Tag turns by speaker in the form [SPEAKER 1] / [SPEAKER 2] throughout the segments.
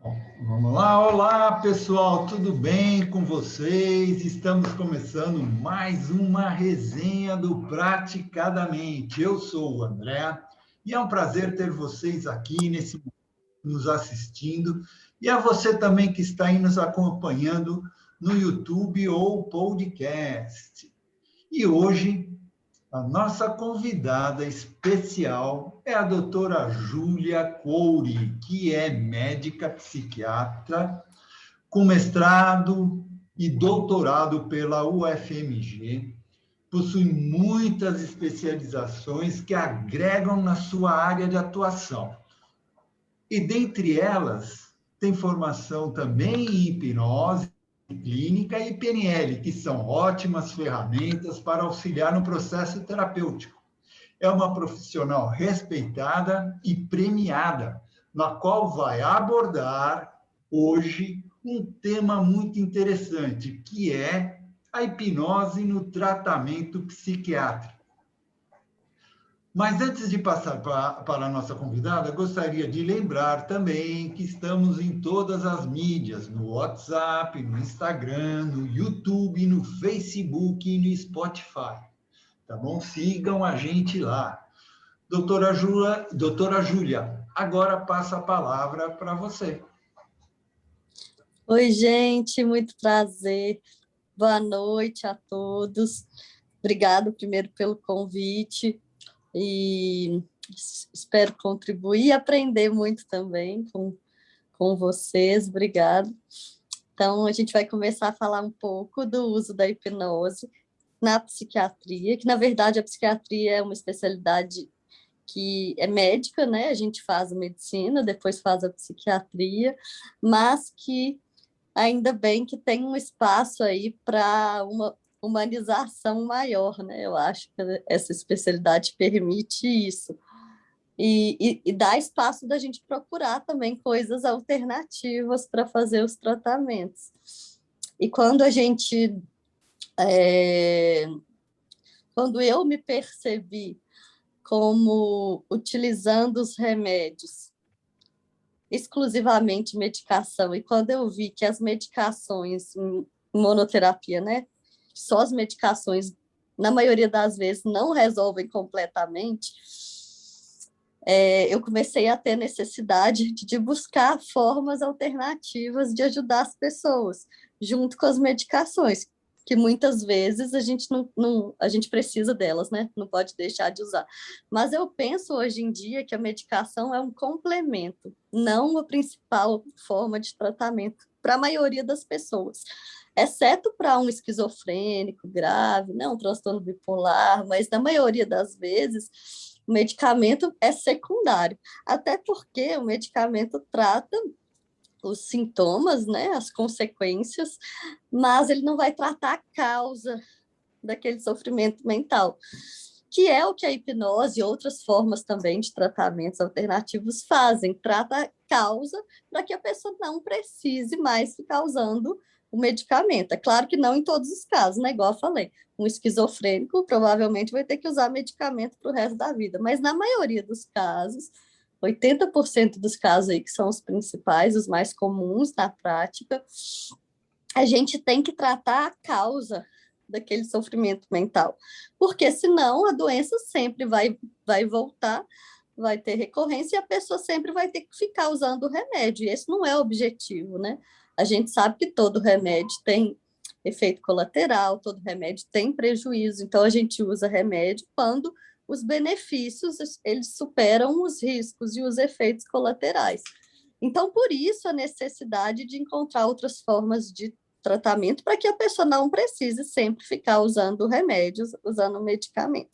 [SPEAKER 1] Vamos lá, olá pessoal, tudo bem com vocês? Estamos começando mais uma resenha do Praticadamente. Eu sou o André e é um prazer ter vocês aqui nos assistindo e a você também que está aí nos acompanhando no YouTube ou podcast. E hoje a nossa convidada especial é a doutora Júlia Couri, que é médica psiquiatra com mestrado e doutorado pela UFMG. Possui muitas especializações que agregam na sua área de atuação. E dentre elas, tem formação também em hipnose clínica e PNL, que são ótimas ferramentas para auxiliar no processo terapêutico. É uma profissional respeitada e premiada, na qual vai abordar hoje um tema muito interessante, que é a hipnose no tratamento psiquiátrico. Mas antes de passar para a nossa convidada, gostaria de lembrar também que estamos em todas as mídias, no WhatsApp, no Instagram, no YouTube, no Facebook e no Spotify. Tá bom? Sigam a gente lá. Doutora Júlia, agora passa a palavra para você.
[SPEAKER 2] Oi, gente, muito prazer. Boa noite a todos. Obrigado primeiro pelo convite e espero contribuir e aprender muito também com vocês. Obrigado. Então, a gente vai começar a falar um pouco do uso da hipnose na psiquiatria, que na verdade a psiquiatria é uma especialidade que é médica, né? A gente faz a medicina, depois faz a psiquiatria, mas que ainda bem que tem um espaço aí para uma humanização maior, né? Eu acho que essa especialidade permite isso. E dá espaço da gente procurar também coisas alternativas para fazer os tratamentos. E quando a gente... quando eu me percebi como utilizando os remédios exclusivamente medicação, e quando eu vi que as medicações em monoterapia, né, só as medicações, na maioria das vezes, não resolvem completamente, eu comecei a ter necessidade de buscar formas alternativas de ajudar as pessoas, junto com as medicações, que muitas vezes a gente a gente precisa delas, né? Não pode deixar de usar. Mas eu penso hoje em dia que a medicação é um complemento, não a principal forma de tratamento para a maioria das pessoas, exceto para um esquizofrênico grave, né? Um transtorno bipolar, mas na maioria das vezes o medicamento é secundário, até porque o medicamento trata os sintomas, né, as consequências, mas ele não vai tratar a causa daquele sofrimento mental, que é o que a hipnose e outras formas também de tratamentos alternativos fazem, trata a causa para que a pessoa não precise mais ficar usando o medicamento. É claro que não em todos os casos, né, igual eu falei, um esquizofrênico provavelmente vai ter que usar medicamento para o resto da vida, mas na maioria dos casos 80% dos casos aí que são os principais, os mais comuns na prática, a gente tem que tratar a causa daquele sofrimento mental, porque senão a doença sempre vai voltar, vai ter recorrência e a pessoa sempre vai ter que ficar usando o remédio, e esse não é o objetivo, né? A gente sabe que todo remédio tem efeito colateral, todo remédio tem prejuízo, então a gente usa remédio quando os benefícios eles superam os riscos e os efeitos colaterais. Então, por isso, a necessidade de encontrar outras formas de tratamento para que a pessoa não precise sempre ficar usando remédios, usando medicamento.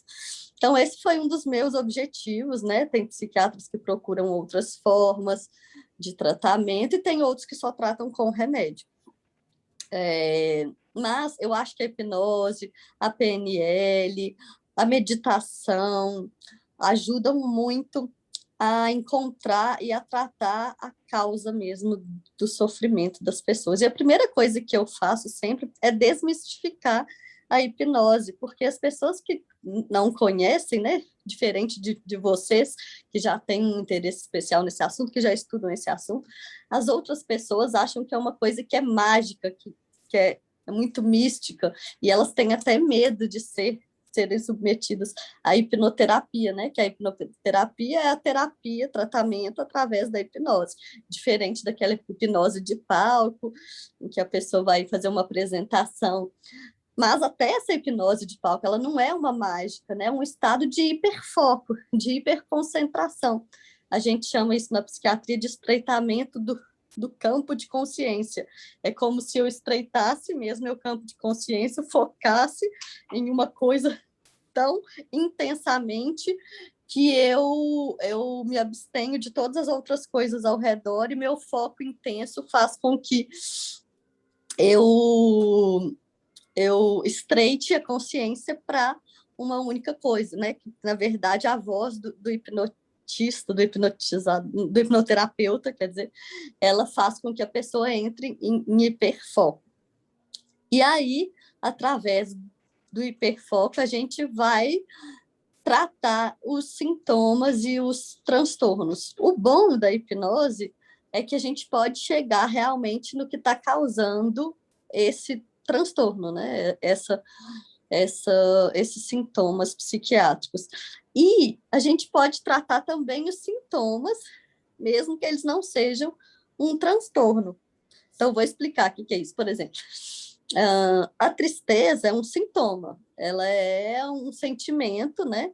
[SPEAKER 2] Então, esse foi um dos meus objetivos, né? Tem psiquiatras que procuram outras formas de tratamento e tem outros que só tratam com remédio. Mas eu acho que a hipnose, a PNL, a meditação ajudam muito a encontrar e a tratar a causa mesmo do sofrimento das pessoas. E a primeira coisa que eu faço sempre é desmistificar a hipnose, porque as pessoas que não conhecem, né, diferente de vocês, que já têm um interesse especial nesse assunto, que já estudam esse assunto, as outras pessoas acham que é uma coisa que é mágica, que é muito mística, e elas têm até medo de serem submetidas à hipnoterapia, né? Que a hipnoterapia é a terapia, tratamento através da hipnose, diferente daquela hipnose de palco, em que a pessoa vai fazer uma apresentação. Mas até essa hipnose de palco, ela não é uma mágica, né? É um estado de hiperfoco, de hiperconcentração. A gente chama isso na psiquiatria de estreitamento do campo de consciência. É como se eu estreitasse mesmo meu campo de consciência, focasse em uma coisa tão intensamente que eu me abstenho de todas as outras coisas ao redor e meu foco intenso faz com que eu estreite a consciência para uma única coisa, né? Que, na verdade, a voz do hipnotista, do hipnotizado, do hipnoterapeuta, quer dizer, ela faz com que a pessoa entre em hiperfoco. E aí, através do hiperfoco, a gente vai tratar os sintomas e os transtornos. O bom da hipnose é que a gente pode chegar realmente no que está causando esse transtorno, né? Esses sintomas psiquiátricos. E a gente pode tratar também os sintomas, mesmo que eles não sejam um transtorno. Então, vou explicar o que é isso. Por exemplo, a tristeza é um sintoma, ela é um sentimento, né?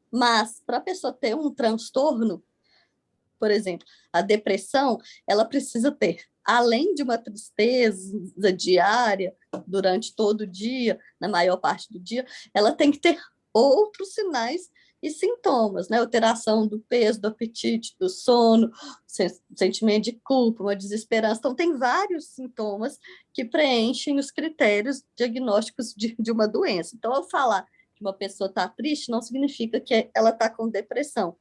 [SPEAKER 2] Mas para a pessoa ter um transtorno, por exemplo, a depressão, ela precisa ter, além de uma tristeza diária, durante todo o dia, na maior parte do dia, ela tem que ter outros sinais e sintomas, né? Alteração do peso, do apetite, do sono, sentimento de culpa, uma desesperança. Então, tem vários sintomas que preenchem os critérios diagnósticos de uma doença. Então, ao falar que uma pessoa está triste, não significa que ela está com depressão.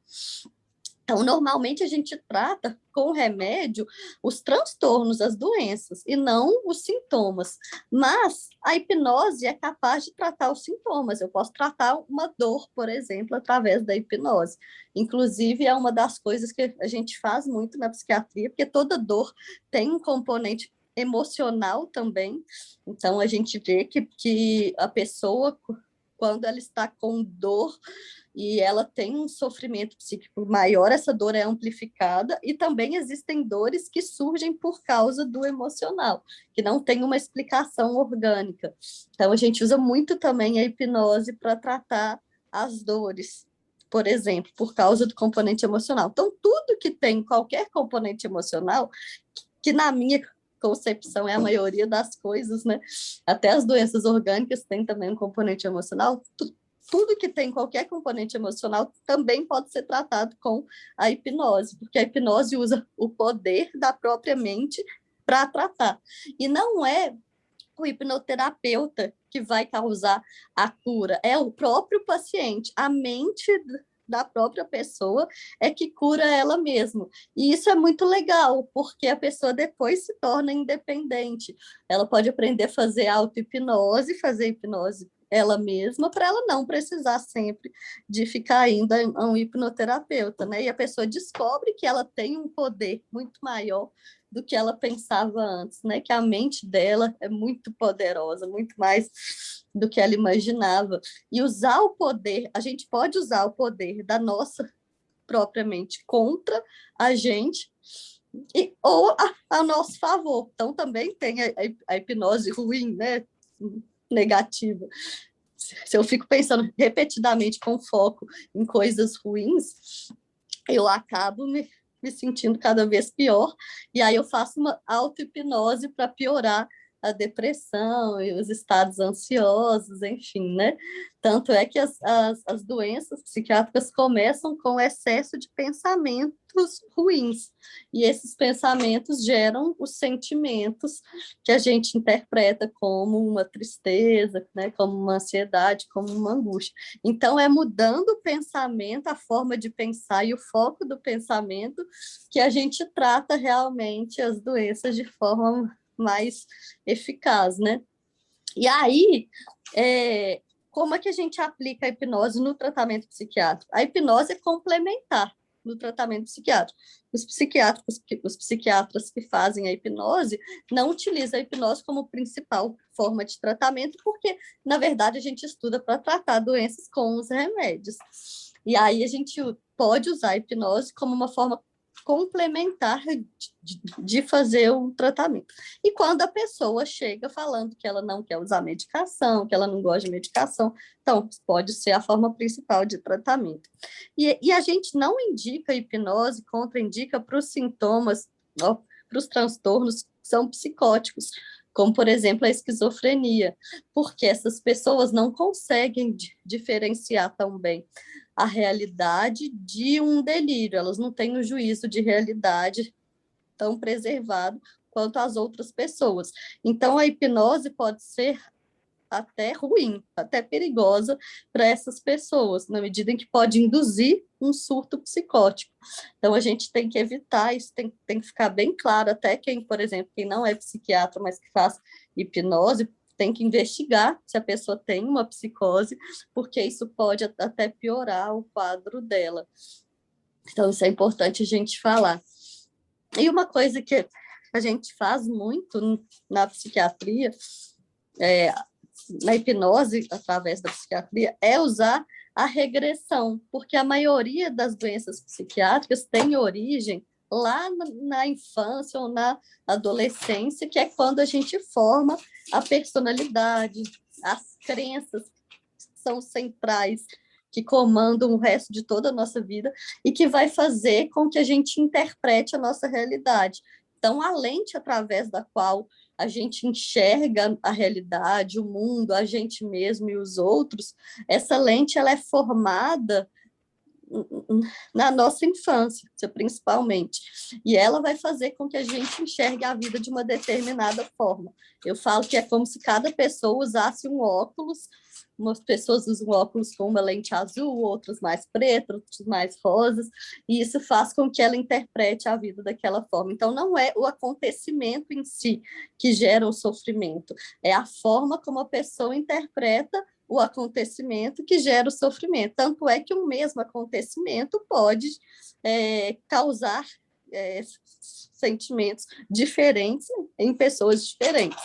[SPEAKER 2] Então, normalmente a gente trata com remédio os transtornos, as doenças, e não os sintomas. Mas a hipnose é capaz de tratar os sintomas. Eu posso tratar uma dor, por exemplo, através da hipnose. Inclusive, é uma das coisas que a gente faz muito na psiquiatria, porque toda dor tem um componente emocional também. Então, a gente vê que a pessoa, quando ela está com dor, e ela tem um sofrimento psíquico maior, essa dor é amplificada, e também existem dores que surgem por causa do emocional, que não tem uma explicação orgânica. Então, a gente usa muito também a hipnose para tratar as dores, por exemplo, por causa do componente emocional. Então, tudo que tem qualquer componente emocional, que na minha concepção é a maioria das coisas, né? Até as doenças orgânicas têm também um componente emocional, tudo que tem qualquer componente emocional também pode ser tratado com a hipnose, porque a hipnose usa o poder da própria mente para tratar. E não é o hipnoterapeuta que vai causar a cura, é o próprio paciente. A mente da própria pessoa é que cura ela mesma. E isso é muito legal, porque a pessoa depois se torna independente. Ela pode aprender a fazer auto-hipnose, fazer hipnose ela mesma, para ela não precisar sempre de ficar indo a um hipnoterapeuta, né? E a pessoa descobre que ela tem um poder muito maior do que ela pensava antes, né? Que a mente dela é muito poderosa, muito mais do que ela imaginava. E usar o poder, a gente pode usar o poder da nossa própria mente contra a gente ou a nosso favor. Então, também tem a hipnose ruim, né? Negativa. Se eu fico pensando repetidamente com foco em coisas ruins, eu acabo me sentindo cada vez pior, e aí eu faço uma auto-hipnose para piorar a depressão e os estados ansiosos, enfim, né? Tanto é que as doenças psiquiátricas começam com excesso de pensamentos ruins, e esses pensamentos geram os sentimentos que a gente interpreta como uma tristeza, né? Como uma ansiedade, como uma angústia. Então, é mudando o pensamento, a forma de pensar e o foco do pensamento que a gente trata realmente as doenças de forma mais eficaz, né? E aí, como é que a gente aplica a hipnose no tratamento psiquiátrico? A hipnose é complementar no tratamento psiquiátrico. Os psiquiatras que fazem a hipnose não utilizam a hipnose como principal forma de tratamento, porque, na verdade, a gente estuda para tratar doenças com os remédios. E aí a gente pode usar a hipnose como uma forma complementar de fazer o tratamento. E quando a pessoa chega falando que ela não quer usar medicação, que ela não gosta de medicação, então pode ser a forma principal de tratamento. E a gente não indica hipnose, contraindica para os sintomas, para os transtornos que são psicóticos, como, por exemplo, a esquizofrenia, porque essas pessoas não conseguem diferenciar tão bem a realidade de um delírio, elas não têm o juízo de realidade tão preservado quanto as outras pessoas. Então, a hipnose pode ser até ruim, até perigosa para essas pessoas, na medida em que pode induzir um surto psicótico. Então, a gente tem que evitar isso, tem que ficar bem claro, até quem, por exemplo, quem não é psiquiatra, mas que faz hipnose, tem que investigar se a pessoa tem uma psicose, porque isso pode até piorar o quadro dela. Então, isso é importante a gente falar. E uma coisa que a gente faz muito na psiquiatria, na hipnose, através da psiquiatria, é usar a regressão, porque a maioria das doenças psiquiátricas tem origem lá na infância ou na adolescência, que é quando a gente forma a personalidade, as crenças que são centrais, que comandam o resto de toda a nossa vida e que vai fazer com que a gente interprete a nossa realidade. Então, a lente através da qual a gente enxerga a realidade, o mundo, a gente mesmo e os outros, essa lente ela é formada na nossa infância, principalmente. E ela vai fazer com que a gente enxergue a vida de uma determinada forma. Eu falo que é como se cada pessoa usasse um óculos, umas pessoas usam óculos com uma lente azul, outras mais pretas, outras mais rosas, e isso faz com que ela interprete a vida daquela forma. Então, não é o acontecimento em si que gera o sofrimento, é a forma como a pessoa interpreta o acontecimento que gera o sofrimento. Tanto é que o mesmo acontecimento pode causar sentimentos diferentes em pessoas diferentes.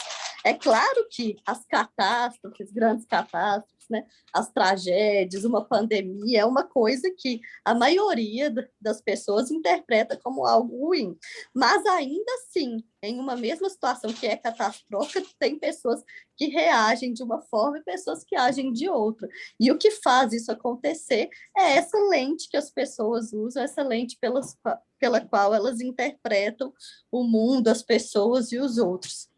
[SPEAKER 2] É claro que as catástrofes, grandes catástrofes, né, as tragédias, uma pandemia, é uma coisa que a maioria das pessoas interpreta como algo ruim. Mas ainda assim, em uma mesma situação que é catastrófica, tem pessoas que reagem de uma forma e pessoas que agem de outra. E o que faz isso acontecer é essa lente que as pessoas usam, essa lente pela qual elas interpretam o mundo, as pessoas e os outros.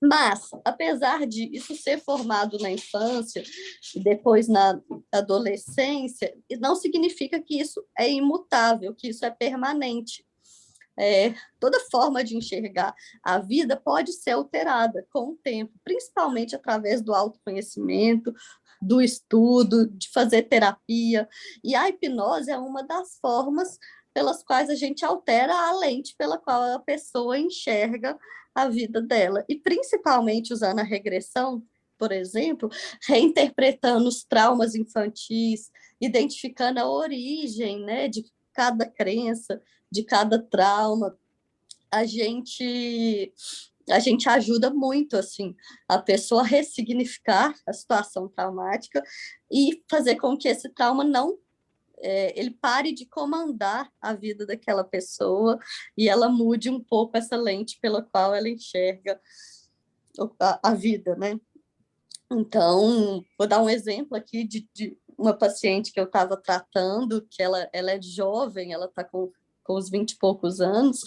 [SPEAKER 2] Mas, apesar de isso ser formado na infância e depois na adolescência, não significa que isso é imutável, que isso é permanente. Toda forma de enxergar a vida pode ser alterada com o tempo, principalmente através do autoconhecimento, do estudo, de fazer terapia. E a hipnose é uma das formas pelas quais a gente altera a lente pela qual a pessoa enxerga a vida dela. E principalmente usando a regressão, por exemplo, reinterpretando os traumas infantis, identificando a origem, né, de cada crença, de cada trauma, a gente ajuda muito assim a pessoa a ressignificar a situação traumática e fazer com que esse trauma não ele pare de comandar a vida daquela pessoa e ela mude um pouco essa lente pela qual ela enxerga a vida, né? Então, vou dar um exemplo aqui de uma paciente que eu estava tratando, que ela é jovem, ela está com uns 20 e poucos anos,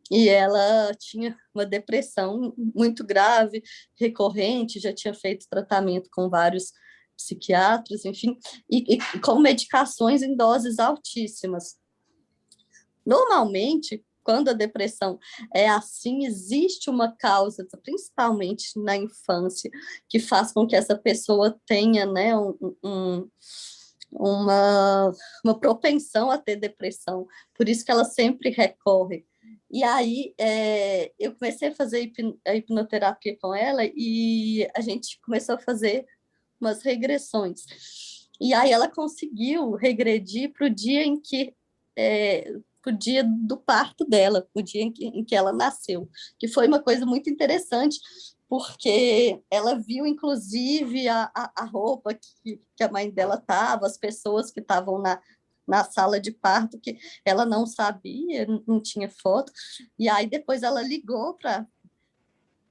[SPEAKER 2] e ela tinha uma depressão muito grave, recorrente, já tinha feito tratamento com vários psiquiatras, enfim, e com medicações em doses altíssimas. Normalmente, quando a depressão é assim, existe uma causa, principalmente na infância, que faz com que essa pessoa tenha, né, uma propensão a ter depressão, por isso que ela sempre recorre. E aí, eu comecei a fazer a hipnoterapia com ela e a gente começou a fazer umas regressões. E aí ela conseguiu regredir para o dia em que o dia do parto dela, o dia em que ela nasceu, que foi uma coisa muito interessante, porque ela viu, inclusive, a roupa que a mãe dela estava, as pessoas que estavam na sala de parto, que ela não sabia, não tinha foto, e aí depois ela ligou para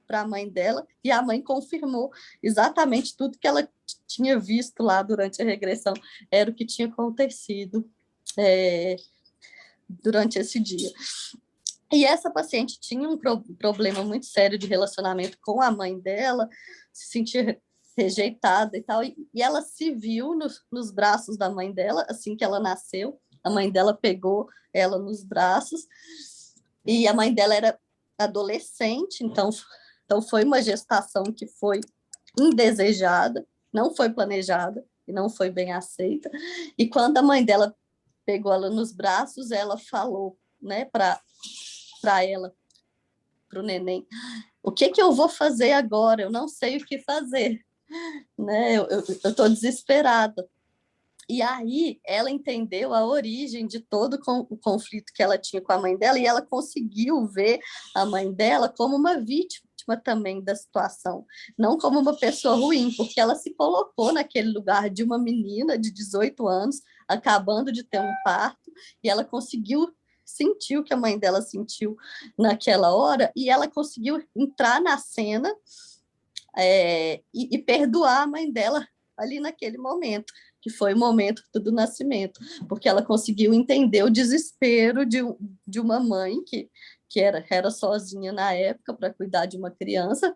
[SPEAKER 2] a mãe dela, e a mãe confirmou exatamente tudo que ela tinha visto lá durante a regressão, era o que tinha acontecido durante esse dia. E essa paciente tinha um problema muito sério de relacionamento com a mãe dela, se sentia rejeitada e tal, e ela se viu nos braços da mãe dela assim que ela nasceu. A mãe dela pegou ela nos braços, e a mãe dela era adolescente, então foi uma gestação que foi indesejada, não foi planejada e não foi bem aceita. E quando a mãe dela pegou ela nos braços, ela falou, né, para ela, para o neném, o que eu vou fazer agora? Eu não sei o que fazer, né? Eu estou desesperada. E aí ela entendeu a origem de todo o conflito que ela tinha com a mãe dela, e ela conseguiu ver a mãe dela como uma vítima também da situação, não como uma pessoa ruim, porque ela se colocou naquele lugar de uma menina de 18 anos, acabando de ter um parto, e ela conseguiu sentir o que a mãe dela sentiu naquela hora, e ela conseguiu entrar na cena e perdoar a mãe dela ali naquele momento, que foi o momento do nascimento, porque ela conseguiu entender o desespero de uma mãe que era sozinha na época para cuidar de uma criança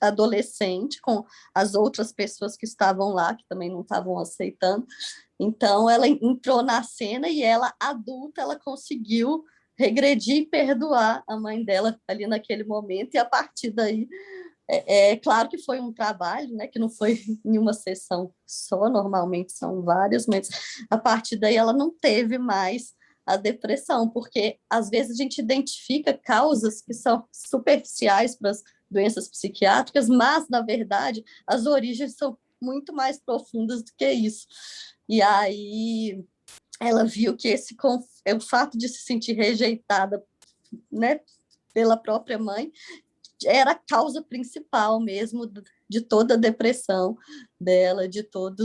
[SPEAKER 2] adolescente, com as outras pessoas que estavam lá, que também não estavam aceitando. Então, ela entrou na cena e ela, adulta, ela conseguiu regredir e perdoar a mãe dela ali naquele momento, e a partir daí claro que foi um trabalho, né, que não foi em uma sessão só, normalmente são várias, mas a partir daí ela não teve mais a depressão, porque às vezes a gente identifica causas que são superficiais para as doenças psiquiátricas, mas, na verdade, as origens são muito mais profundas do que isso. E aí ela viu que o fato de se sentir rejeitada, né, pela própria mãe, era a causa principal mesmo de toda a depressão dela, de todo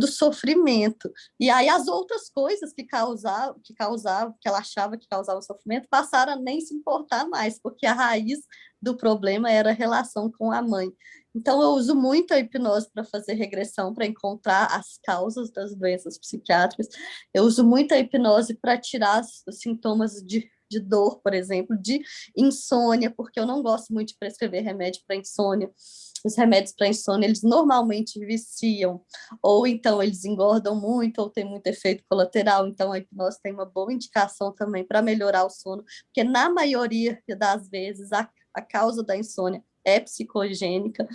[SPEAKER 2] o sofrimento. E aí as outras coisas que ela achava que causavam sofrimento, passaram a nem se importar mais, porque a raiz do problema era a relação com a mãe. Então, eu uso muito a hipnose para fazer regressão, para encontrar as causas das doenças psiquiátricas. Eu uso muito a hipnose para tirar os sintomas de dor, por exemplo, de insônia, porque eu não gosto muito de prescrever remédio para insônia. Os remédios para insônia, eles normalmente viciam, ou então eles engordam muito, ou tem muito efeito colateral. Então, a hipnose tem uma boa indicação também para melhorar o sono, porque na maioria das vezes a causa da insônia é psicogênica,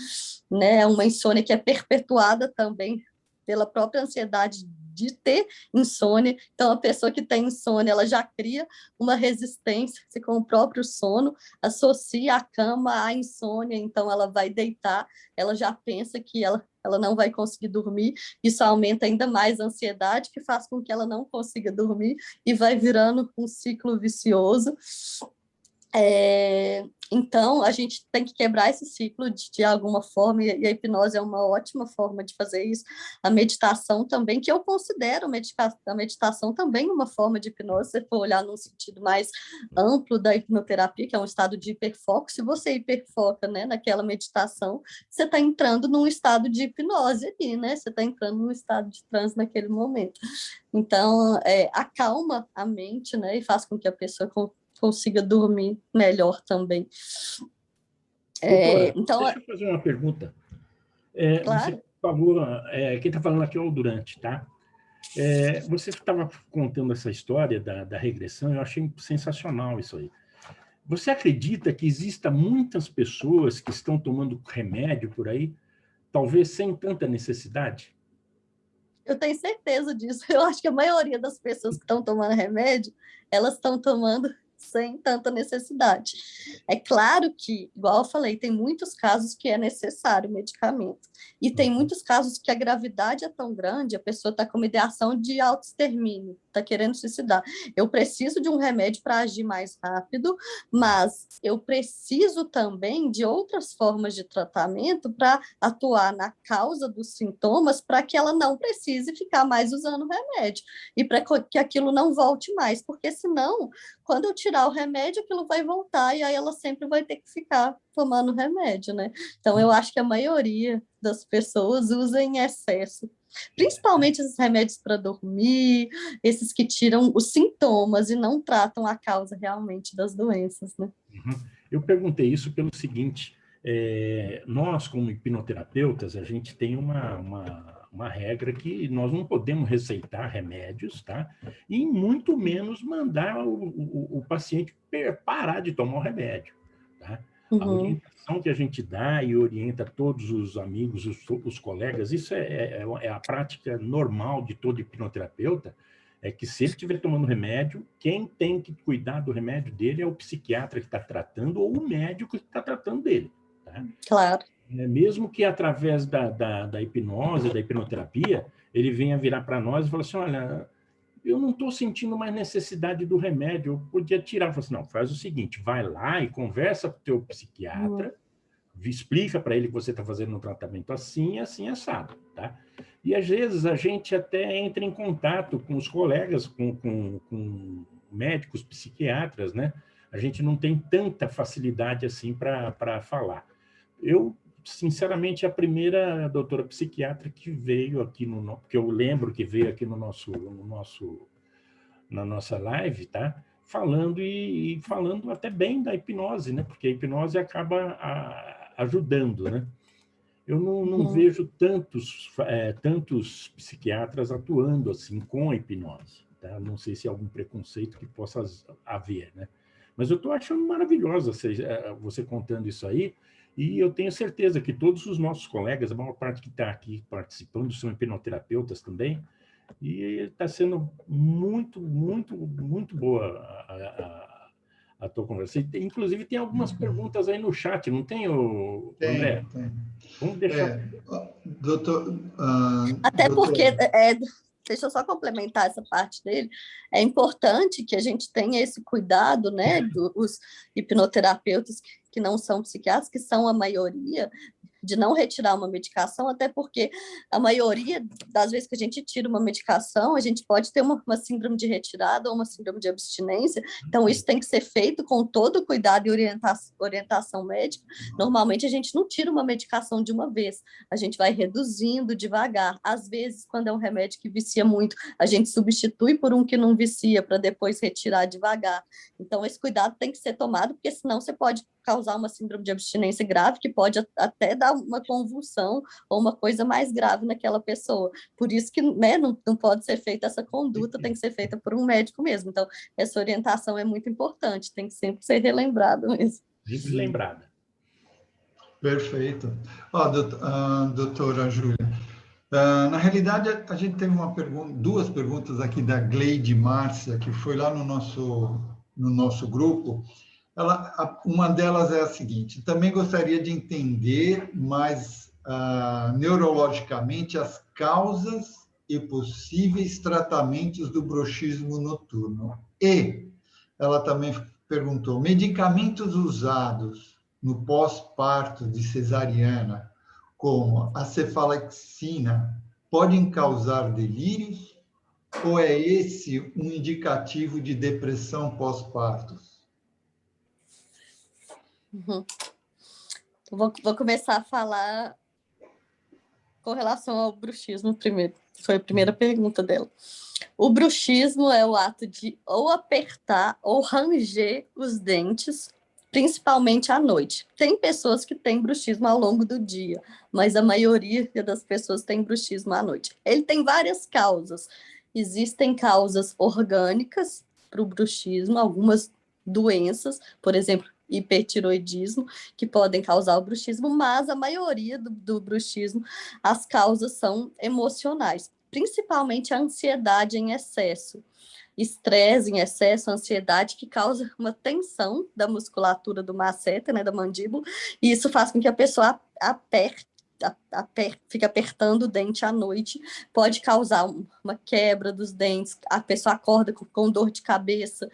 [SPEAKER 2] né? É uma insônia que é perpetuada também pela própria ansiedade de ter insônia. Então, a pessoa que tem insônia, ela já cria uma resistência com o próprio sono, associa a cama à insônia, então ela vai deitar, ela já pensa que ela não vai conseguir dormir, isso aumenta ainda mais a ansiedade, que faz com que ela não consiga dormir, e vai virando um ciclo vicioso. Então, a gente tem que quebrar esse ciclo de alguma forma, e a hipnose é uma ótima forma de fazer isso. A meditação também, que eu considero a meditação também uma forma de hipnose, se for olhar num sentido mais amplo da hipnoterapia, que é um estado de hiperfoco. Se você hiperfoca, né, naquela meditação, você está entrando num estado de hipnose ali, né? Você está entrando num estado de transe naquele momento. Então, acalma a mente, né, e faz com que a pessoa consiga dormir melhor também.
[SPEAKER 3] Doutora, então, deixa eu fazer uma pergunta.
[SPEAKER 2] Claro.
[SPEAKER 3] Você falou, quem está falando aqui é o Durante, tá? Você estava contando essa história da regressão, eu achei sensacional isso aí. Você acredita que existam muitas pessoas que estão tomando remédio por aí, talvez sem tanta necessidade?
[SPEAKER 2] Eu tenho certeza disso. Eu acho que a maioria das pessoas que estão tomando remédio, elas estão tomando sem tanta necessidade. É claro que, igual eu falei, tem muitos casos que é necessário medicamento. E tem muitos casos que a gravidade é tão grande, a pessoa está com uma ideação de autoextermínio, está querendo suicidar. Eu preciso de um remédio para agir mais rápido, mas eu preciso também de outras formas de tratamento para atuar na causa dos sintomas, para que ela não precise ficar mais usando o remédio e para que aquilo não volte mais, porque senão, quando eu tirar o remédio, aquilo vai voltar e aí ela sempre vai ter que ficar tomando remédio, né? Então, eu acho que a maioria das pessoas usa em excesso, principalmente esses remédios para dormir, esses que tiram os sintomas e não tratam a causa realmente das doenças, né?
[SPEAKER 3] Eu perguntei isso pelo seguinte, nós, como hipnoterapeutas, a gente tem uma regra que nós não podemos receitar remédios, tá? E muito menos mandar o paciente parar de tomar o remédio, tá? A orientação que a gente dá e orienta todos os amigos, os colegas, isso é a prática normal de todo hipnoterapeuta, é que se ele estiver tomando remédio, quem tem que cuidar do remédio dele é o psiquiatra que está tratando ou o médico que está tratando dele. Tá?
[SPEAKER 2] Claro.
[SPEAKER 3] Mesmo que através da hipnose, da hipnoterapia, ele venha virar para nós e falar assim, olha, eu não estou sentindo mais necessidade do remédio, eu podia tirar. Eu falo assim, não, faz o seguinte, vai lá e conversa com o teu psiquiatra, explica para ele que você está fazendo um tratamento assim, assim, assado, tá? E, às vezes, a gente até entra em contato com os colegas, com médicos, psiquiatras, né? A gente não tem tanta facilidade assim para falar. Eu, sinceramente, a primeira doutora psiquiatra que veio aqui, que eu lembro que veio aqui na nossa live, tá? Falando e falando até bem da hipnose, né? Porque a hipnose acaba ajudando, né? Eu não vejo tantos psiquiatras atuando assim com a hipnose, tá? Não sei se há algum preconceito que possa haver, né? Mas eu estou achando maravilhosa você contando isso aí, e eu tenho certeza que todos os nossos colegas, a maior parte que está aqui participando, são hipnoterapeutas também, e está sendo muito, muito, muito boa a tua conversa. Inclusive, tem algumas perguntas aí no chat, não tem, André?
[SPEAKER 1] Tem.
[SPEAKER 3] Vamos deixar.
[SPEAKER 1] Doutor,
[SPEAKER 2] Até porque, deixa eu só complementar essa parte dele, é importante que a gente tenha esse cuidado, né, dos hipnoterapeutas que não são psiquiatras, que são a maioria, de não retirar uma medicação, até porque a maioria das vezes que a gente tira uma medicação, a gente pode ter uma síndrome de retirada ou uma síndrome de abstinência, então isso tem que ser feito com todo o cuidado e orientação médica. Normalmente a gente não tira uma medicação de uma vez, a gente vai reduzindo devagar. Às vezes, quando é um remédio que vicia muito, a gente substitui por um que não vicia, para depois retirar devagar. Então, esse cuidado tem que ser tomado, porque senão você pode causar uma síndrome de abstinência grave, que pode até dar uma convulsão ou uma coisa mais grave naquela pessoa. Por isso que, né, não pode ser feita essa conduta, tem que ser feita por um médico mesmo. Então, essa orientação é muito importante, tem que sempre ser relembrado mesmo.
[SPEAKER 3] Sempre lembrada.
[SPEAKER 1] Perfeito. Doutora Júlia, na realidade, a gente teve duas perguntas aqui da Gleide Márcia, que foi lá no nosso grupo. Uma delas é a seguinte: também gostaria de entender mais neurologicamente as causas e possíveis tratamentos do bruxismo noturno. E ela também perguntou: medicamentos usados no pós-parto de cesariana, como a cefalexina, podem causar delírios? Ou é esse um indicativo de depressão pós-parto?
[SPEAKER 2] Vou começar a falar com relação ao bruxismo primeiro. Foi a primeira pergunta dela. O bruxismo é o ato de ou apertar ou ranger os dentes, principalmente à noite. Tem pessoas que têm bruxismo ao longo do dia, mas a maioria das pessoas tem bruxismo à noite. Ele tem várias causas. Existem causas orgânicas para o bruxismo, algumas doenças, por exemplo, hipertiroidismo, que podem causar o bruxismo, mas a maioria do bruxismo, as causas são emocionais, principalmente a ansiedade em excesso. estresse em excesso, ansiedade, que causa uma tensão da musculatura do masseter, né, da mandíbula, e isso faz com que a pessoa fica apertando o dente à noite, pode causar uma quebra dos dentes, a pessoa acorda com dor de cabeça.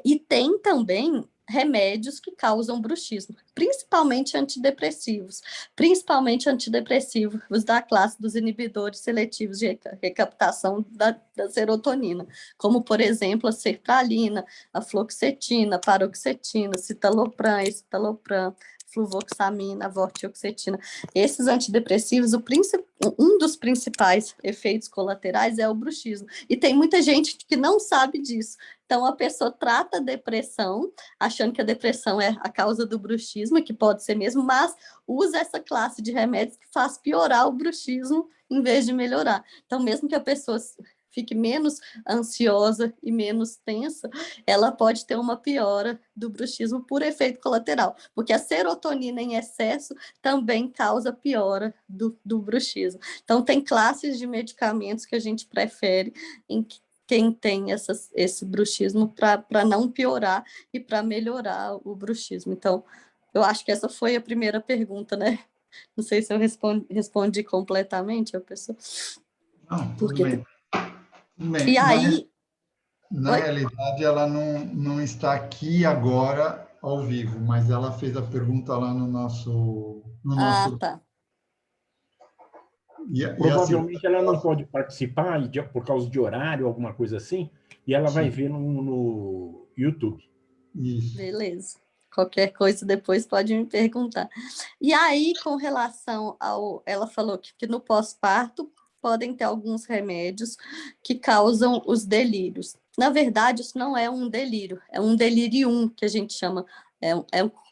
[SPEAKER 2] E tem também remédios que causam bruxismo, principalmente antidepressivos da classe dos inibidores seletivos de recaptação da serotonina, como, por exemplo, a sertralina, a fluoxetina, paroxetina, citalopram, escitalopram, fluvoxamina, vortioxetina. Esses antidepressivos, um dos principais efeitos colaterais é o bruxismo. E tem muita gente que não sabe disso. Então, a pessoa trata a depressão, achando que a depressão é a causa do bruxismo, que pode ser mesmo, mas usa essa classe de remédios que faz piorar o bruxismo em vez de melhorar. Então, mesmo que a pessoa fique menos ansiosa e menos tensa, ela pode ter uma piora do bruxismo por efeito colateral, porque a serotonina em excesso também causa piora do bruxismo. Então, tem classes de medicamentos que a gente prefere em quem tem esse bruxismo para não piorar e para melhorar o bruxismo. Então, eu acho que essa foi a primeira pergunta, né? Não sei se eu respondi completamente a pessoa.
[SPEAKER 1] Não, tudo
[SPEAKER 2] porque
[SPEAKER 1] bem. Bem,
[SPEAKER 2] e aí...
[SPEAKER 1] na realidade, ela não está aqui agora ao vivo, mas ela fez a pergunta lá no nosso...
[SPEAKER 2] tá.
[SPEAKER 3] Provavelmente ela não pode participar por causa de horário, alguma coisa assim, e ela vai ver no YouTube.
[SPEAKER 1] Isso.
[SPEAKER 2] Beleza. Qualquer coisa depois pode me perguntar. E aí, com relação ao... Ela falou que no pós-parto podem ter alguns remédios que causam os delírios. Na verdade, isso não é um delírio, é um delirium, que a gente chama,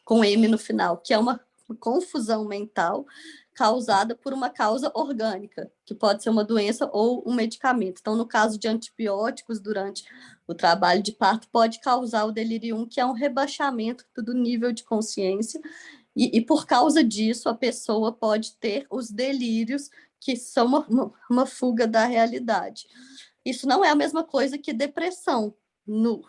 [SPEAKER 2] com M no final, que é uma confusão mental causada por uma causa orgânica, que pode ser uma doença ou um medicamento. Então, no caso de antibióticos, durante o trabalho de parto, pode causar o delirium, que é um rebaixamento do nível de consciência, e por causa disso, a pessoa pode ter os delírios, que são uma fuga da realidade. Isso não é a mesma coisa que depressão no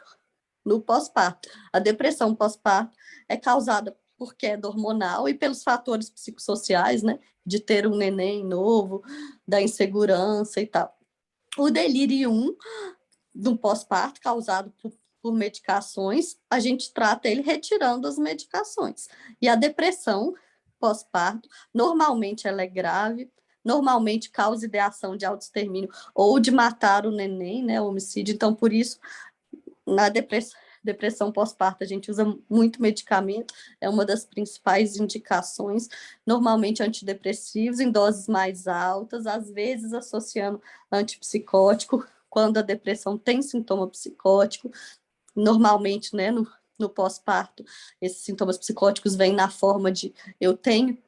[SPEAKER 2] pós-parto. A depressão pós-parto é causada por queda hormonal e pelos fatores psicossociais, né? De ter um neném novo, da insegurança e tal. O delirium do pós-parto, causado por medicações, a gente trata ele retirando as medicações. E a depressão pós-parto, normalmente ela é grave, normalmente causa ideação de autoextermínio ou de matar o neném, né, homicídio. Então, por isso, na depressão pós-parto, a gente usa muito medicamento, é uma das principais indicações, normalmente antidepressivos em doses mais altas, às vezes associando antipsicótico, quando a depressão tem sintoma psicótico, normalmente, né, no pós-parto, esses sintomas psicóticos vêm na forma de eu tenho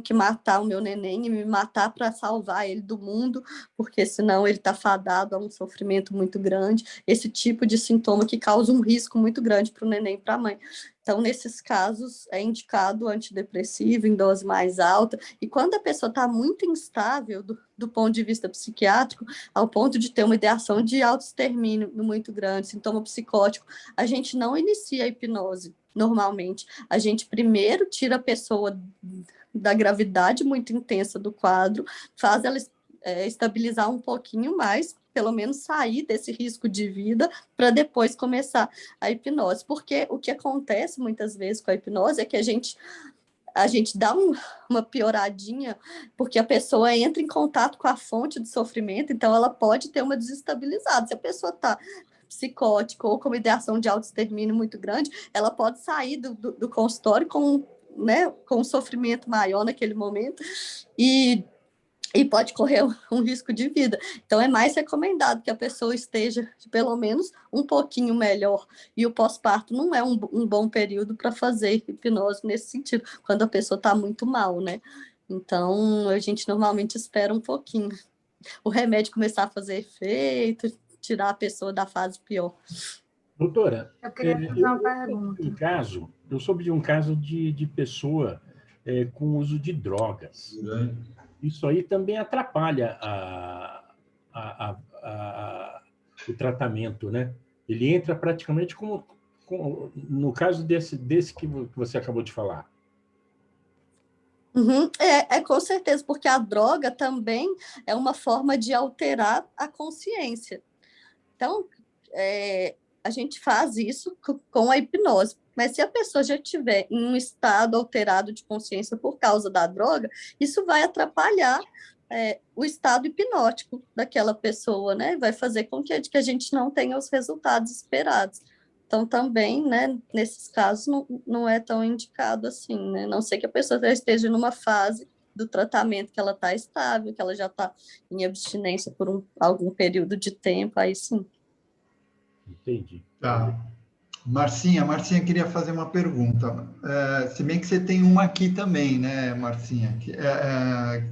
[SPEAKER 2] que matar o meu neném e me matar para salvar ele do mundo, porque senão ele está fadado a um sofrimento muito grande, esse tipo de sintoma que causa um risco muito grande para o neném e para a mãe. Então, nesses casos, é indicado o antidepressivo em dose mais alta, e quando a pessoa está muito instável do ponto de vista psiquiátrico, ao ponto de ter uma ideação de autoextermínio muito grande, sintoma psicótico, a gente não inicia a hipnose, normalmente. A gente primeiro tira a pessoa da gravidade muito intensa do quadro, faz ela estabilizar um pouquinho mais, pelo menos sair desse risco de vida, para depois começar a hipnose. Porque o que acontece muitas vezes com a hipnose é que a gente dá uma pioradinha, porque a pessoa entra em contato com a fonte do sofrimento, então ela pode ter uma desestabilizada. Se a pessoa está psicótica ou com uma ideação de autoextermínio muito grande, ela pode sair do consultório com um sofrimento maior naquele momento e pode correr um risco de vida. Então, é mais recomendado que a pessoa esteja, pelo menos, um pouquinho melhor. E o pós-parto não é um bom período para fazer hipnose nesse sentido, quando a pessoa está muito mal, né? Então, a gente normalmente espera um pouquinho. O remédio começar a fazer efeito, tirar a pessoa da fase pior.
[SPEAKER 3] Doutora,
[SPEAKER 4] eu queria fazer uma pergunta.
[SPEAKER 3] Eu soube de um caso de pessoa com uso de drogas. Isso aí também atrapalha o tratamento, né? Ele entra praticamente como no caso desse que você acabou de falar.
[SPEAKER 2] Uhum. Com certeza, porque a droga também é uma forma de alterar a consciência. Então, a gente faz isso com a hipnose. Mas se a pessoa já estiver em um estado alterado de consciência por causa da droga, isso vai atrapalhar o estado hipnótico daquela pessoa, né? Vai fazer com que a gente não tenha os resultados esperados. Então, também, né, nesses casos, não é tão indicado assim, né? Não sei que a pessoa já esteja numa fase do tratamento que ela está estável, que ela já está em abstinência por algum período de tempo, aí sim.
[SPEAKER 3] Entendi.
[SPEAKER 1] Tá. Marcinha queria fazer uma pergunta. Se bem que você tem uma aqui também, né, Marcinha?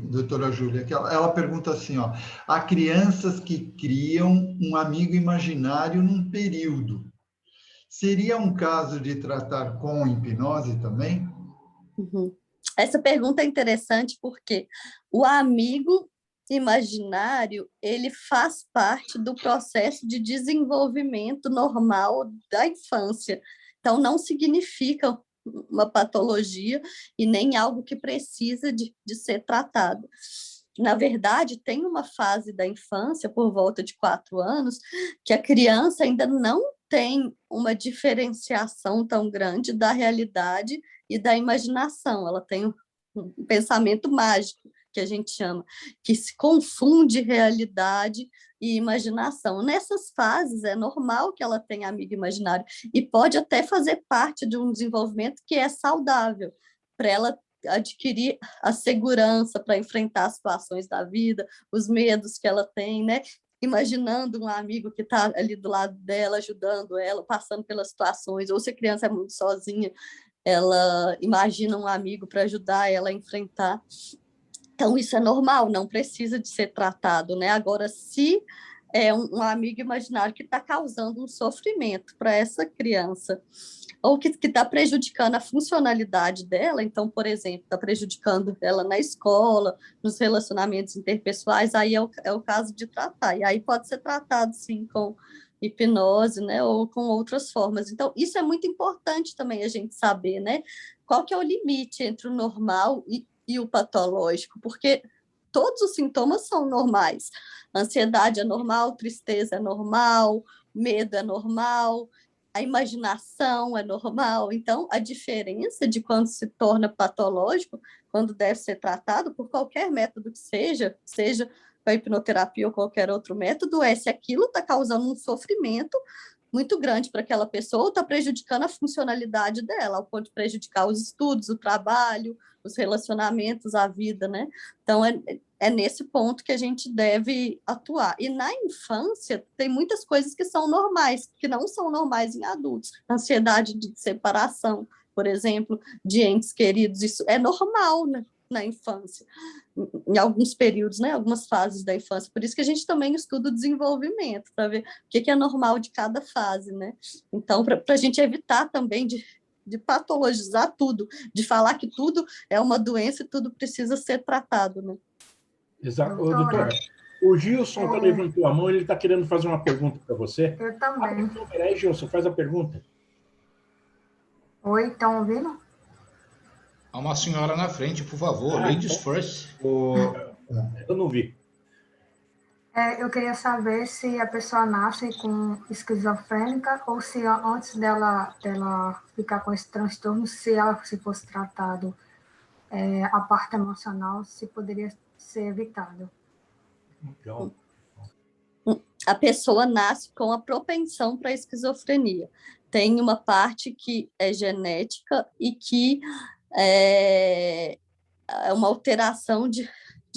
[SPEAKER 1] Doutora Júlia, que ela pergunta assim, ó, há crianças que criam um amigo imaginário num período. Seria um caso de tratar com hipnose também?
[SPEAKER 2] Uhum. Essa pergunta é interessante porque o amigo imaginário, ele faz parte do processo de desenvolvimento normal da infância. Então, não significa uma patologia e nem algo que precisa de ser tratado. Na verdade, tem uma fase da infância, por volta de 4 anos, que a criança ainda não tem uma diferenciação tão grande da realidade e da imaginação. Ela tem um pensamento mágico, que a gente chama, que se confunde realidade e imaginação. Nessas fases, é normal que ela tenha amigo imaginário e pode até fazer parte de um desenvolvimento que é saudável, para ela adquirir a segurança para enfrentar as situações da vida, os medos que ela tem, né? Imaginando um amigo que está ali do lado dela, ajudando ela, passando pelas situações, ou se a criança é muito sozinha, ela imagina um amigo para ajudar ela a enfrentar. Então, isso é normal, não precisa de ser tratado, né? Agora, se é um amigo imaginário que está causando um sofrimento para essa criança, ou que está prejudicando a funcionalidade dela, então, por exemplo, está prejudicando ela na escola, nos relacionamentos interpessoais, aí é o caso de tratar. E aí pode ser tratado, sim, com hipnose, né, ou com outras formas. Então, isso é muito importante também a gente saber, né? Qual que é o limite entre o normal e o patológico, porque todos os sintomas são normais. Ansiedade é normal, tristeza é normal, medo é normal, a imaginação é normal. Então, a diferença de quando se torna patológico, quando deve ser tratado por qualquer método que seja a hipnoterapia ou qualquer outro método, é se aquilo está causando um sofrimento muito grande para aquela pessoa ou está prejudicando a funcionalidade dela, ao ponto de prejudicar os estudos, o trabalho, os relacionamentos, a vida, né? Então, é nesse ponto que a gente deve atuar. E na infância, tem muitas coisas que são normais, que não são normais em adultos. Ansiedade de separação, por exemplo, de entes queridos, isso é normal, né? Na infância, em alguns períodos, né, algumas fases da infância. Por isso que a gente também estuda o desenvolvimento, para ver o que é normal de cada fase, né? Então, para a gente evitar também de patologizar tudo, de falar que tudo é uma doença e tudo precisa ser tratado, né?
[SPEAKER 3] Exato. Ô, doutora, o Gilson levantou a mão, ele está querendo fazer uma pergunta para você.
[SPEAKER 4] Eu também.
[SPEAKER 3] Peraí, Gilson, faz a pergunta.
[SPEAKER 4] Oi, estão ouvindo?
[SPEAKER 5] Há uma senhora na frente, por favor. Ladies first.
[SPEAKER 3] Eu não vi.
[SPEAKER 4] Eu queria saber se a pessoa nasce com esquizofrênica ou se antes dela ficar com esse transtorno, se fosse tratado a parte emocional, se poderia ser evitado.
[SPEAKER 3] Então,
[SPEAKER 2] a pessoa nasce com a propensão para a esquizofrenia. Tem uma parte que é genética e que é uma alteração de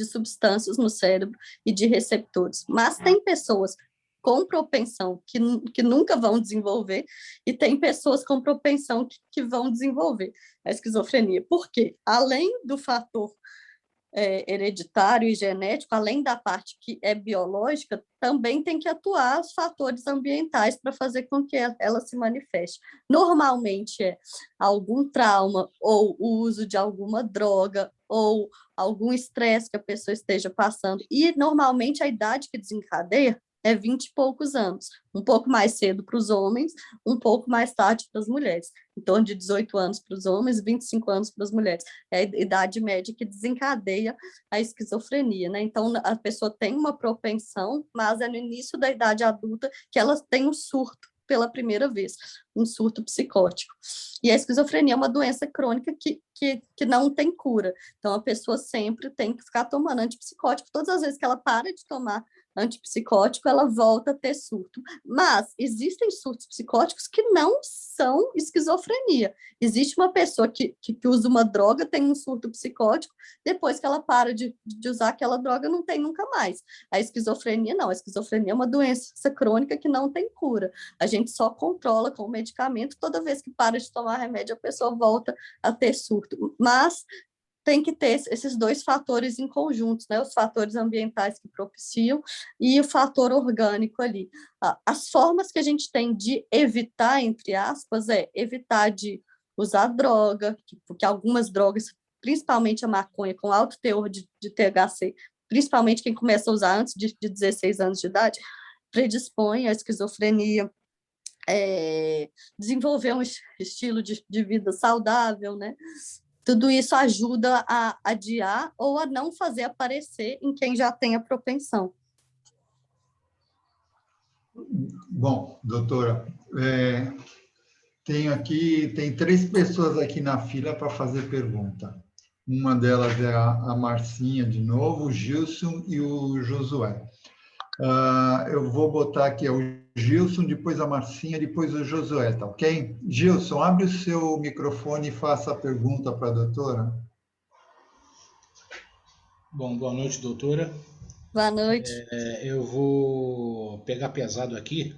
[SPEAKER 2] substâncias no cérebro e de receptores. Mas tem pessoas com propensão que nunca vão desenvolver e tem pessoas com propensão que vão desenvolver a esquizofrenia. Por quê? Além do fator hereditário e genético, além da parte que é biológica, também tem que atuar os fatores ambientais para fazer com que ela se manifeste. Normalmente é algum trauma ou o uso de alguma droga ou algum estresse que a pessoa esteja passando. E normalmente a idade que desencadeia é 20 e poucos anos, um pouco mais cedo para os homens, um pouco mais tarde para as mulheres, em torno de 18 anos para os homens, 25 anos para as mulheres. É a idade média que desencadeia a esquizofrenia, né? Então, a pessoa tem uma propensão, mas é no início da idade adulta que ela tem um surto pela primeira vez, um surto psicótico. E a esquizofrenia é uma doença crônica que não tem cura. Então, a pessoa sempre tem que ficar tomando antipsicótico. Todas as vezes que ela para de tomar antipsicótico, ela volta a ter surto. Mas existem surtos psicóticos que não são esquizofrenia. Existe uma pessoa que usa uma droga, tem um surto psicótico, depois que ela para de usar aquela droga, não tem nunca mais. A esquizofrenia não, a esquizofrenia é uma doença crônica que não tem cura. A gente só controla com o medicamento, toda vez que para de tomar remédio, a pessoa volta a ter surto. Mas tem que ter esses dois fatores em conjuntos, né? Os fatores ambientais que propiciam e o fator orgânico ali. As formas que a gente tem de evitar, entre aspas, é evitar de usar droga, porque algumas drogas, principalmente a maconha, com alto teor de THC, principalmente quem começa a usar antes de 16 anos de idade, predispõe à esquizofrenia, desenvolver um estilo de vida saudável, né? Tudo isso ajuda a adiar ou a não fazer aparecer em quem já tem a propensão.
[SPEAKER 1] Bom, doutora, tem 3 pessoas aqui na fila para fazer pergunta. Uma delas é a Marcinha, de novo, o Gilson e o Josué. Eu vou botar aqui o Gilson, depois a Marcinha, depois o Josué, tá ok? Gilson, abre o seu microfone e faça a pergunta para a doutora.
[SPEAKER 5] Bom, boa noite, doutora.
[SPEAKER 2] Boa noite.
[SPEAKER 5] Eu vou pegar pesado aqui,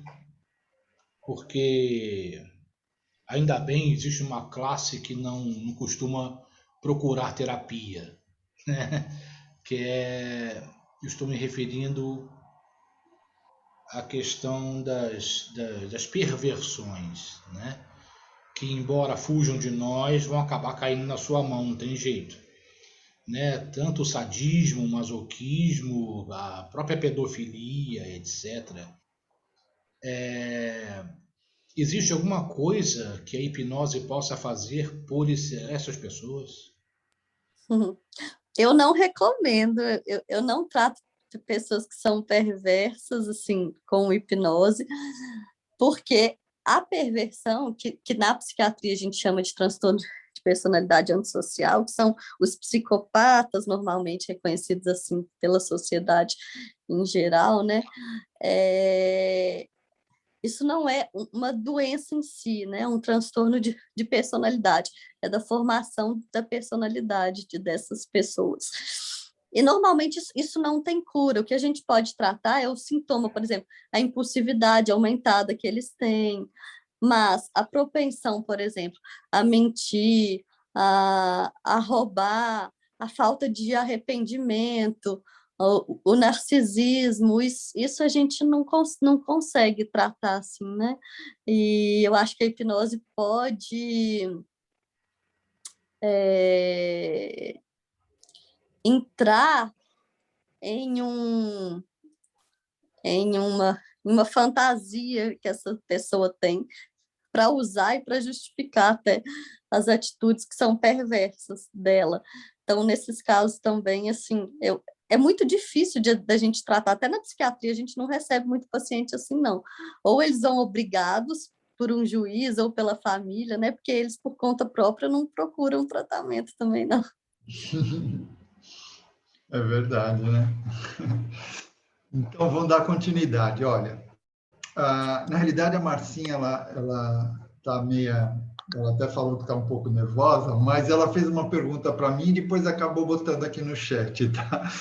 [SPEAKER 5] porque ainda bem existe uma classe que não costuma procurar terapia, né? Eu estou me referindo à questão das perversões, né? Que, embora fujam de nós, vão acabar caindo na sua mão, não tem jeito. Né? Tanto o sadismo, o masoquismo, a própria pedofilia, etc. Existe alguma coisa que a hipnose possa fazer por essas pessoas?
[SPEAKER 2] Eu não recomendo, eu não trato de pessoas que são perversas, assim, com hipnose, porque a perversão, que na psiquiatria a gente chama de transtorno de personalidade antissocial, que são os psicopatas, normalmente reconhecidos assim pela sociedade em geral, né? Isso não é uma doença em si, né? Um transtorno de personalidade, é da formação da personalidade dessas pessoas. E, normalmente, isso não tem cura. O que a gente pode tratar é o sintoma, por exemplo, a impulsividade aumentada que eles têm, mas a propensão, por exemplo, a mentir, a roubar, a falta de arrependimento, o narcisismo, isso a gente não consegue tratar assim, né? E eu acho que a hipnose pode entrar em uma fantasia que essa pessoa tem para usar e para justificar até as atitudes que são perversas dela. Então, nesses casos também, assim, é muito difícil da gente tratar, até na psiquiatria a gente não recebe muito paciente assim, não. Ou eles são obrigados por um juiz ou pela família, né? Porque eles, por conta própria, não procuram tratamento também, não.
[SPEAKER 1] É verdade, né? Então, vamos dar continuidade. Olha, na realidade, a Marcinha, ela tá ela até falou que está um pouco nervosa, mas ela fez uma pergunta para mim e depois acabou botando aqui no chat, tá?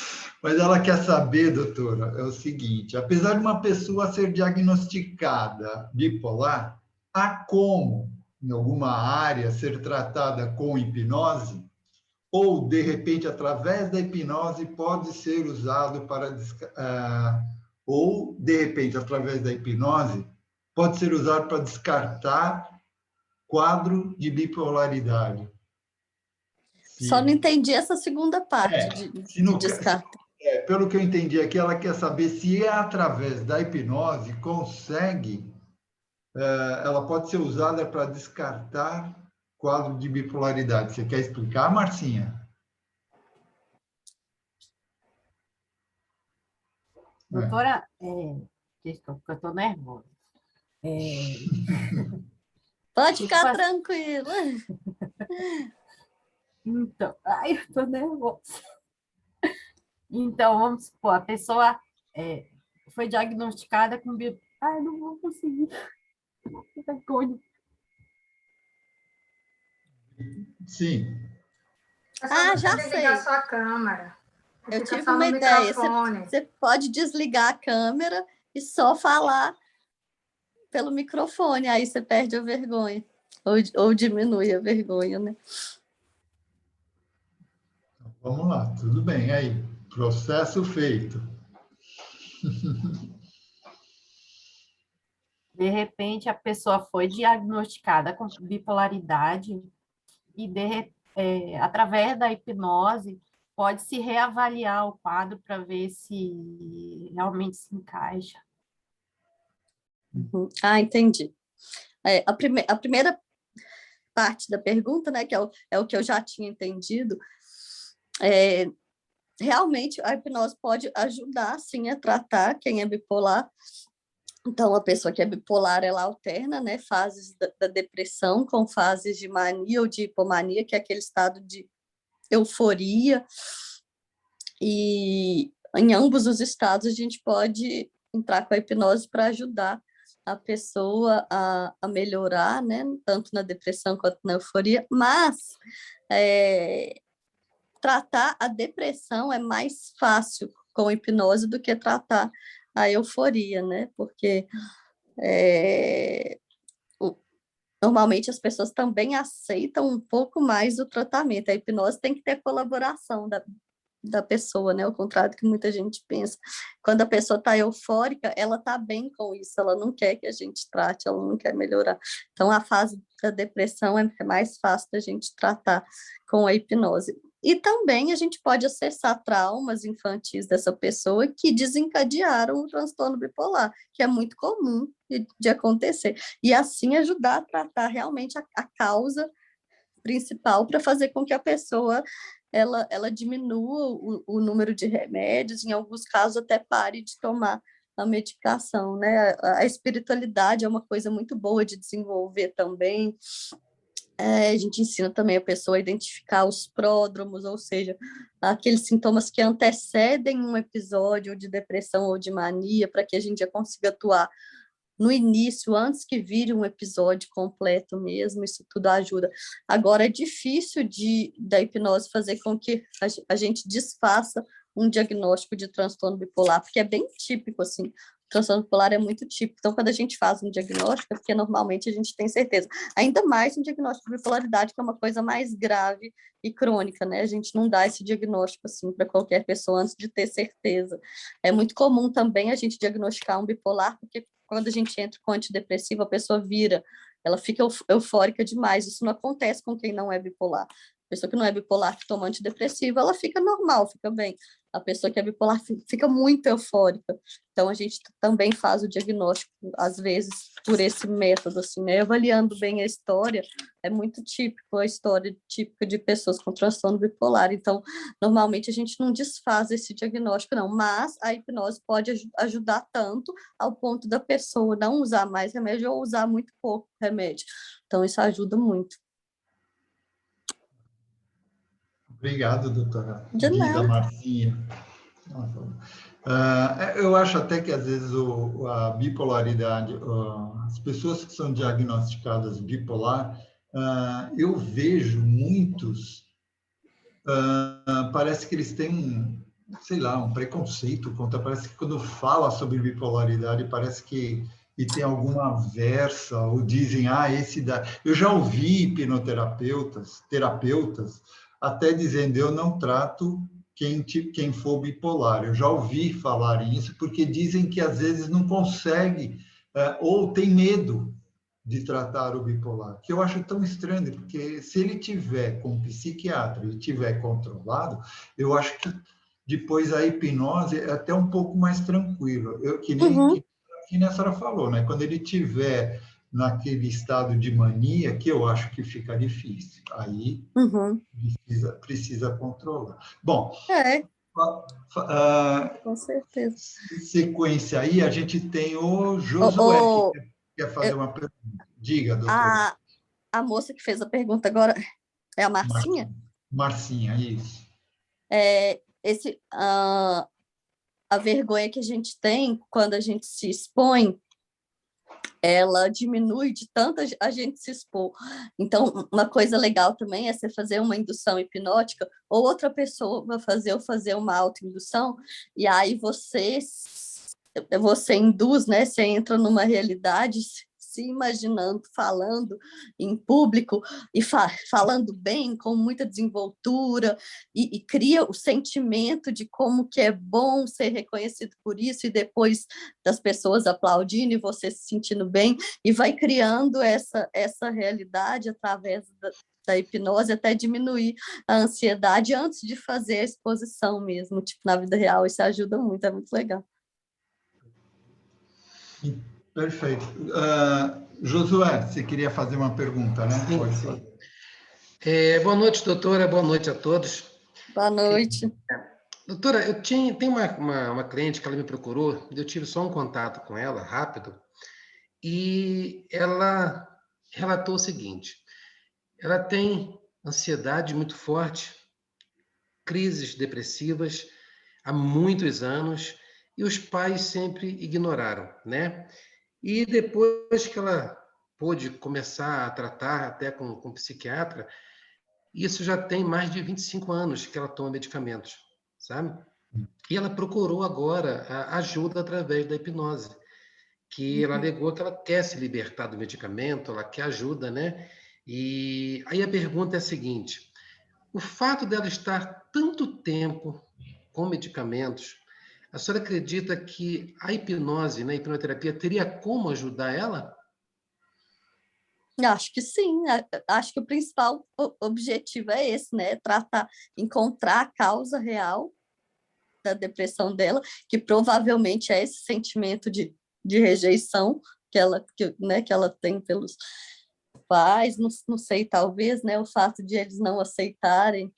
[SPEAKER 1] Mas ela quer saber, doutora, é o seguinte: apesar de uma pessoa ser diagnosticada bipolar, há como, em alguma área, ser tratada com hipnose? Ou, de repente, através da hipnose, pode ser usado para... ou, de repente, através da hipnose, pode ser usado para descartar quadro de bipolaridade.
[SPEAKER 2] Só não entendi essa segunda parte de descarte.
[SPEAKER 1] Pelo que eu entendi aqui, ela quer saber se através da hipnose ela pode ser usada para descartar quadro de bipolaridade. Você quer explicar, Marcinha?
[SPEAKER 6] Doutora, desculpa, eu estou nervosa.
[SPEAKER 2] Pode ficar tranquila.
[SPEAKER 6] Então, ai, eu estou nervosa. Então, vamos supor, a pessoa foi diagnosticada com ai, não vou conseguir. Que vergonha.
[SPEAKER 1] Sim.
[SPEAKER 2] Já
[SPEAKER 4] desligar
[SPEAKER 2] sei.
[SPEAKER 4] sua câmera.
[SPEAKER 2] Eu
[SPEAKER 4] Fica
[SPEAKER 2] tive
[SPEAKER 4] só no
[SPEAKER 2] uma ideia.
[SPEAKER 4] microfone.
[SPEAKER 2] Você pode desligar a câmera e só falar pelo microfone, aí você perde a vergonha. Ou diminui a vergonha, né?
[SPEAKER 1] Vamos lá, tudo bem. Aí, processo feito.
[SPEAKER 6] De repente, a pessoa foi diagnosticada com bipolaridade e, através da hipnose, pode-se reavaliar o quadro para ver se realmente se encaixa.
[SPEAKER 2] Entendi. A primeira parte da pergunta, né, que é o que eu já tinha entendido, realmente a hipnose pode ajudar, sim, a tratar quem é bipolar. Então, a pessoa que é bipolar, ela alterna, né, fases da depressão com fases de mania ou de hipomania, que é aquele estado de euforia. E em ambos os estados, a gente pode entrar com a hipnose para ajudar a pessoa a melhorar, né, tanto na depressão quanto na euforia, mas tratar a depressão é mais fácil com hipnose do que tratar a euforia, né? Porque normalmente as pessoas também aceitam um pouco mais o tratamento. A hipnose tem que ter colaboração da pessoa, né? Ao contrário do que muita gente pensa. Quando a pessoa está eufórica, ela está bem com isso, ela não quer que a gente trate, ela não quer melhorar. Então, a fase da depressão é mais fácil da gente tratar com a hipnose. E também a gente pode acessar traumas infantis dessa pessoa que desencadearam o transtorno bipolar, que é muito comum de acontecer. E assim ajudar a tratar realmente a causa principal para fazer com que a pessoa ela diminua o número de remédios, em alguns casos até pare de tomar a medicação, né? A espiritualidade é uma coisa muito boa de desenvolver também. A gente ensina também a pessoa a identificar os pródromos, ou seja, aqueles sintomas que antecedem um episódio de depressão ou de mania, para que a gente já consiga atuar no início, antes que vire um episódio completo mesmo, isso tudo ajuda. Agora, é difícil da hipnose fazer com que a gente desfaça um diagnóstico de transtorno bipolar, porque é bem típico, assim, o transtorno bipolar é muito típico. Então, quando a gente faz um diagnóstico, é porque normalmente a gente tem certeza. Ainda mais um diagnóstico de bipolaridade, que é uma coisa mais grave e crônica, né? A gente não dá esse diagnóstico, assim, para qualquer pessoa antes de ter certeza. É muito comum também a gente diagnosticar um bipolar, porque quando a gente entra com antidepressivo, a pessoa ela fica eufórica demais. Isso não acontece com quem não é bipolar. A pessoa que não é bipolar, que toma antidepressivo, ela fica normal, fica bem. A pessoa que é bipolar fica muito eufórica. Então, a gente também faz o diagnóstico, às vezes, por esse método, assim, né? Avaliando bem a história, é muito típico a história típica de pessoas com transtorno bipolar. Então, normalmente, a gente não desfaz esse diagnóstico, não. Mas a hipnose pode ajudar tanto ao ponto da pessoa não usar mais remédio ou usar muito pouco remédio. Então, isso ajuda muito.
[SPEAKER 1] Obrigado, doutora.
[SPEAKER 2] De nada.
[SPEAKER 1] Marcinha. Eu acho até que, às vezes, a bipolaridade, as pessoas que são diagnosticadas bipolar, eu vejo muitos, parece que eles têm um preconceito parece que quando fala sobre bipolaridade, parece que e tem alguma versa, ou dizem, eu já ouvi hipnoterapeutas, até dizendo, eu não trato quem for bipolar. Eu já ouvi falar isso, porque dizem que às vezes não consegue, ou tem medo de tratar o bipolar, que eu acho tão estranho, porque se ele tiver com um psiquiatra e tiver controlado, eu acho que depois a hipnose é até um pouco mais tranquilo. Que
[SPEAKER 2] Uhum.
[SPEAKER 1] nem a senhora falou, né? Quando ele tiver naquele estado de mania, que eu acho que fica difícil, aí
[SPEAKER 2] Uhum.
[SPEAKER 1] precisa controlar. Bom,
[SPEAKER 2] É,
[SPEAKER 1] ah,
[SPEAKER 2] com certeza.
[SPEAKER 1] sequência aí, a gente tem o
[SPEAKER 2] O,
[SPEAKER 1] Josué, que
[SPEAKER 2] o,
[SPEAKER 1] quer fazer
[SPEAKER 2] eu-
[SPEAKER 1] uma pergunta. Diga, doutora.
[SPEAKER 2] a moça que fez a pergunta agora é a Marcinha?
[SPEAKER 1] Marcinha. Marcinha, isso.
[SPEAKER 2] A vergonha que a gente tem quando a gente se expõe, ela diminui de tanto a gente se expor. Então, uma coisa legal também é você fazer uma indução hipnótica, ou outra pessoa vai fazer, ou fazer uma autoindução, e aí você induz, né? Você entra numa realidade se imaginando, falando em público e falando bem, com muita desenvoltura, e cria o sentimento de como que é bom ser reconhecido por isso, e depois das pessoas aplaudindo e você se sentindo bem, e vai criando essa realidade através da hipnose até diminuir a ansiedade antes de fazer a exposição mesmo, tipo, na vida real. Isso ajuda muito, é muito legal.
[SPEAKER 1] Perfeito. Josué, você queria fazer uma pergunta, né?
[SPEAKER 7] Sim,
[SPEAKER 1] Pode
[SPEAKER 7] sim.
[SPEAKER 1] fazer.
[SPEAKER 7] Boa noite, doutora. Boa noite a todos.
[SPEAKER 2] Boa noite.
[SPEAKER 7] Doutora, eu tenho uma cliente que ela me procurou, eu tive só um contato com ela, rápido, e ela relatou o seguinte: ela tem ansiedade muito forte, crises depressivas há muitos anos, e os pais sempre ignoraram, né? E depois que ela pôde começar a tratar até com psiquiatra, isso já tem mais de 25 anos que ela toma medicamentos, sabe? E ela procurou agora a ajuda através da hipnose, que ela alegou que ela quer se libertar do medicamento, ela quer ajuda, né? E aí a pergunta é a seguinte: o fato dela estar tanto tempo com medicamentos, a senhora acredita que a hipnose, né, a hipnoterapia, teria como ajudar ela?
[SPEAKER 2] Acho que sim, acho que o principal objetivo é esse, né? Encontrar a causa real da depressão dela, que provavelmente é esse sentimento de rejeição que ela tem pelos pais, não sei, talvez, né? O fato de eles não aceitarem.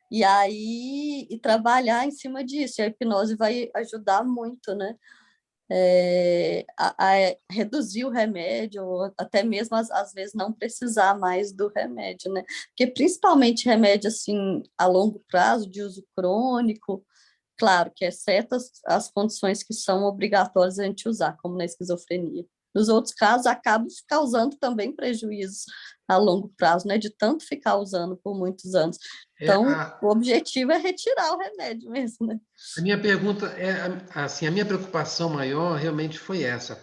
[SPEAKER 2] E aí, trabalhar em cima disso. E a hipnose vai ajudar muito, né? A reduzir o remédio, ou até mesmo, às vezes, não precisar mais do remédio, né? Porque, principalmente, remédio, assim, a longo prazo, de uso crônico, claro que exceto as condições que são obrigatórias a gente usar, como na esquizofrenia. Nos outros casos, acaba causando também prejuízos a longo prazo, né? De tanto ficar usando por muitos anos. Então, o objetivo é retirar o remédio mesmo, né?
[SPEAKER 7] A minha pergunta assim, a minha preocupação maior realmente foi essa.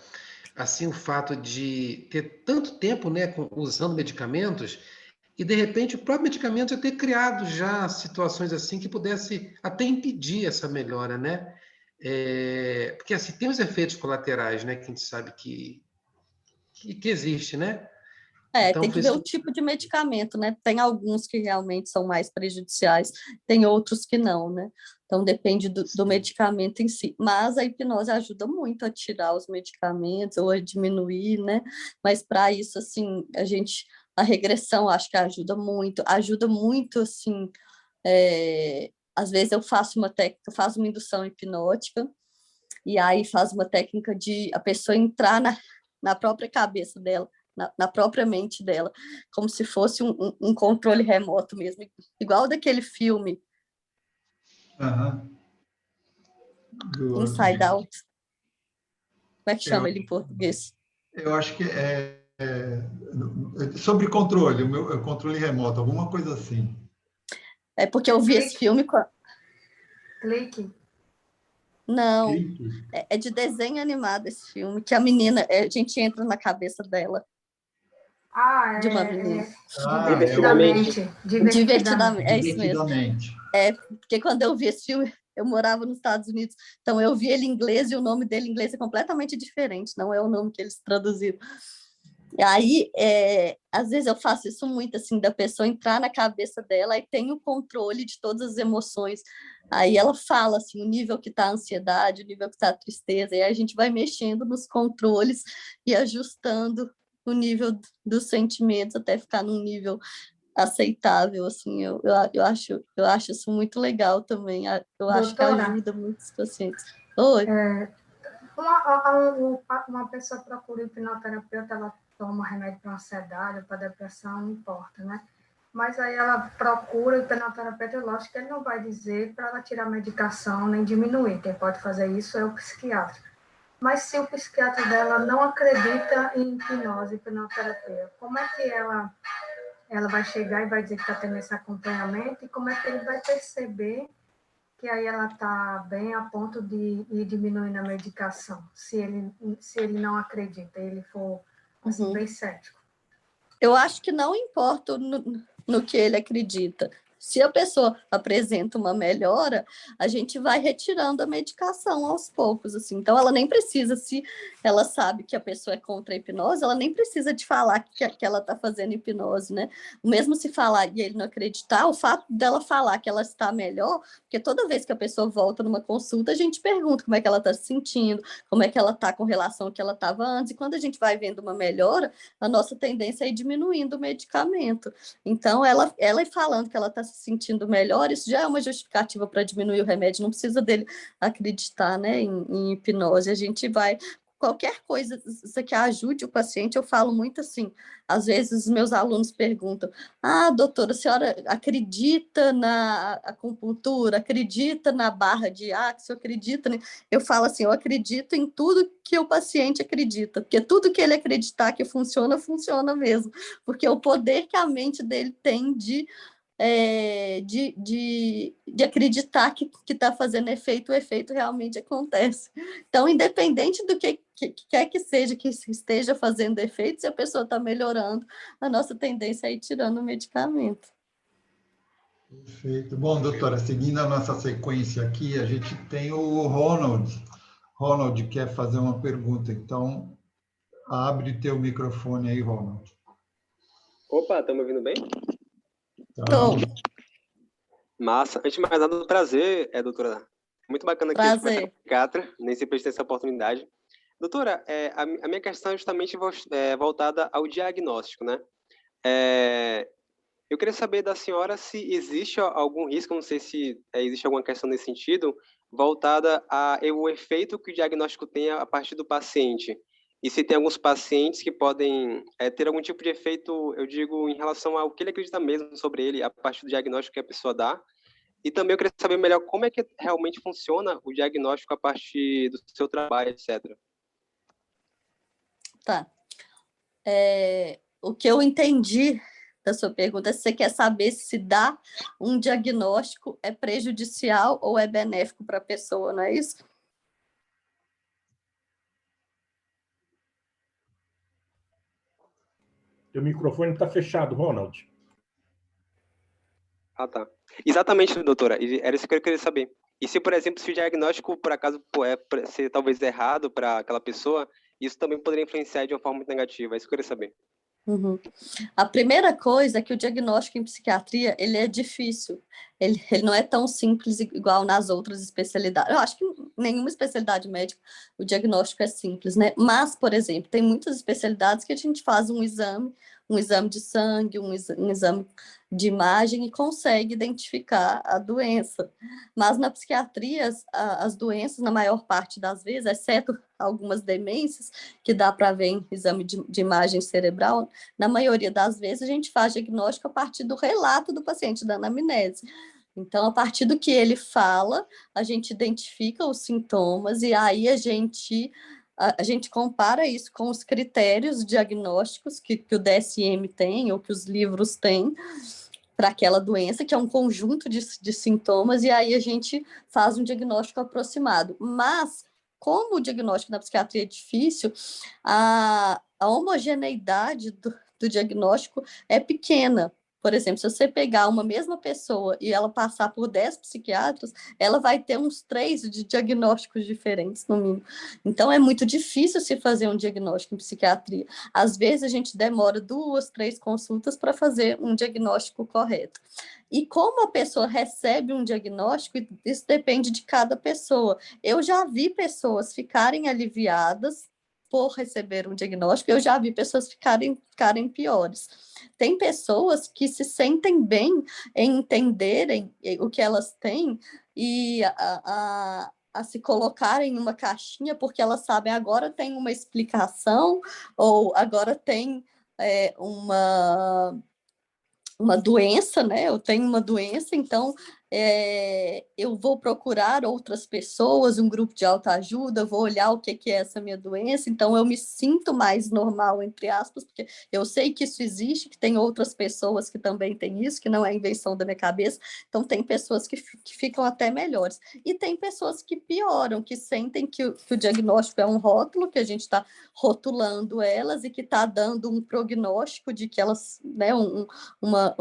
[SPEAKER 7] Assim, o fato de ter tanto tempo, né, usando medicamentos, e de repente o próprio medicamento já ter criado já situações assim que pudesse até impedir essa melhora, né? Porque assim, tem os efeitos colaterais, né, que a gente sabe que existe, né? Então,
[SPEAKER 2] Tem que ver o tipo de medicamento, né? Tem alguns que realmente são mais prejudiciais, tem outros que não, né? Então, depende do medicamento em si. Mas a hipnose ajuda muito a tirar os medicamentos ou a diminuir, né? Mas para isso, assim, a regressão acho que ajuda muito, assim, às vezes eu faço uma indução hipnótica, e aí faz uma técnica de a pessoa entrar na própria cabeça dela, na própria mente dela, como se fosse um controle remoto mesmo, igual daquele filme Inside Out. Como é que chama ele em português?
[SPEAKER 1] Eu acho que sobre controle, o controle remoto, alguma coisa assim.
[SPEAKER 2] É porque eu vi esse filme com...
[SPEAKER 4] Clique.
[SPEAKER 2] Não, é de desenho animado esse filme, que a menina, a gente entra na cabeça dela. De uma menina.
[SPEAKER 4] Divertidamente.
[SPEAKER 2] Divertidamente, é isso mesmo.
[SPEAKER 1] Divertidamente.
[SPEAKER 2] Porque quando eu vi esse filme, eu morava nos Estados Unidos, então eu vi ele em inglês e o nome dele em inglês é completamente diferente, não é o nome que eles traduziram. E aí, às vezes eu faço isso muito, assim, da pessoa entrar na cabeça dela e tem o controle de todas as emoções. Aí ela fala, assim, o nível que está a ansiedade, o nível que está a tristeza, e aí a gente vai mexendo nos controles e ajustando o nível dos sentimentos até ficar num nível aceitável, assim, eu acho isso muito legal também, eu acho que
[SPEAKER 4] Doutora,
[SPEAKER 2] ajuda muitos pacientes. Oi?
[SPEAKER 4] uma pessoa procura um hipnoterapeuta, ela toma remédio para ansiedade, para depressão, não importa, né? Mas aí ela procura o hipnoterapeuta, lógico que ele não vai dizer para ela tirar a medicação nem diminuir, quem pode fazer isso é o psiquiatra. Mas se o psiquiatra dela não acredita em hipnose, hipnoterapia, como é que ela vai chegar e vai dizer que está tendo esse acompanhamento e como é que ele vai perceber que aí ela está bem a ponto de ir diminuindo a medicação, se ele não acredita, ele for assim, bem cético.
[SPEAKER 2] Eu acho que não importa no que ele acredita. Se a pessoa apresenta uma melhora, a gente vai retirando a medicação aos poucos, assim. Então, ela nem precisa, se ela sabe que a pessoa é contra a hipnose, ela nem precisa de falar que ela está fazendo hipnose, né? Mesmo se falar e ele não acreditar, o fato dela falar que ela está melhor, porque toda vez que a pessoa volta numa consulta, a gente pergunta como é que ela está se sentindo, como é que ela está com relação ao que ela estava antes, e quando a gente vai vendo uma melhora, a nossa tendência é ir diminuindo o medicamento. Então, ela falando que ela está se sentindo melhor, isso já é uma justificativa para diminuir o remédio, não precisa dele acreditar, né, em hipnose, a gente vai... Qualquer coisa que ajude o paciente, eu falo muito assim, às vezes os meus alunos perguntam, doutora, a senhora acredita na acupuntura, acredita na barra de axo, acredita... Eu falo assim, eu acredito em tudo que o paciente acredita, porque tudo que ele acreditar que funciona, funciona mesmo, porque o poder que a mente dele tem de acreditar que está fazendo efeito, o efeito realmente acontece. Então, independente do que quer que seja que esteja fazendo efeito, se a pessoa está melhorando, a nossa tendência é ir tirando o medicamento.
[SPEAKER 1] Perfeito. Bom, doutora, seguindo a nossa sequência aqui, a gente tem o Ronald. Ronald quer fazer uma pergunta, então abre teu microfone aí, Ronald.
[SPEAKER 8] Opa, estão me ouvindo bem?
[SPEAKER 2] Então,
[SPEAKER 8] massa. Antes de mais nada, prazer, doutora. Muito bacana aqui
[SPEAKER 2] prazer.
[SPEAKER 8] psiquiatra, nem sempre ter essa oportunidade. Doutora, a minha questão é justamente voltada ao diagnóstico, né? Eu queria saber da senhora se existe algum risco, não sei se existe alguma questão nesse sentido, voltada ao efeito que o diagnóstico tem a partir do paciente. E se tem alguns pacientes que podem ter algum tipo de efeito, eu digo, em relação ao que ele acredita mesmo sobre ele, a partir do diagnóstico que a pessoa dá. E também eu queria saber melhor como é que realmente funciona o diagnóstico a partir do seu trabalho, etc.
[SPEAKER 2] Tá. O que eu entendi da sua pergunta é se você quer saber se dar um diagnóstico é prejudicial ou é benéfico para a pessoa, não é isso?
[SPEAKER 3] Teu microfone está fechado, Ronald.
[SPEAKER 8] Tá. Exatamente, doutora. Era isso que eu queria saber. E se, por exemplo, se o diagnóstico, por acaso, ser talvez errado para aquela pessoa, isso também poderia influenciar de uma forma muito negativa. É isso que eu queria saber.
[SPEAKER 2] Uhum. A primeira coisa é que o diagnóstico em psiquiatria, ele é difícil. Ele não é tão simples igual nas outras especialidades. Eu acho que nenhuma especialidade médica o diagnóstico é simples, né? Mas, por exemplo, tem muitas especialidades que a gente faz um exame de sangue, um exame de imagem e consegue identificar a doença. Mas na psiquiatria, as doenças, na maior parte das vezes, exceto algumas demências, que dá para ver em exame de imagem cerebral, na maioria das vezes a gente faz diagnóstico a partir do relato do paciente, da anamnese. Então, a partir do que ele fala, a gente identifica os sintomas e aí a gente compara isso com os critérios diagnósticos que o DSM tem ou que os livros têm para aquela doença, que é um conjunto de sintomas, e aí a gente faz um diagnóstico aproximado. Mas, como o diagnóstico na psiquiatria é difícil, a homogeneidade do diagnóstico é pequena, Por exemplo, se você pegar uma mesma pessoa e ela passar por 10 psiquiatras, ela vai ter uns 3 de diagnósticos diferentes, no mínimo. Então, é muito difícil se fazer um diagnóstico em psiquiatria. Às vezes, a gente demora 2, 3 consultas para fazer um diagnóstico correto. E como a pessoa recebe um diagnóstico, isso depende de cada pessoa. Eu já vi pessoas ficarem aliviadas por receber um diagnóstico, eu já vi pessoas ficarem piores. Tem pessoas que se sentem bem em entenderem o que elas têm e a se colocarem em uma caixinha, porque elas sabem, agora tem uma explicação, ou agora tem uma doença, né? Eu tenho uma doença, então eu vou procurar outras pessoas, um grupo de autoajuda, vou olhar o que é essa minha doença, então eu me sinto mais normal, entre aspas, porque eu sei que isso existe, que tem outras pessoas que também têm isso, que não é invenção da minha cabeça, então tem pessoas que ficam até melhores. E tem pessoas que pioram, que sentem que o diagnóstico é um rótulo, que a gente está rotulando elas e que está dando um prognóstico de que elas, né, uma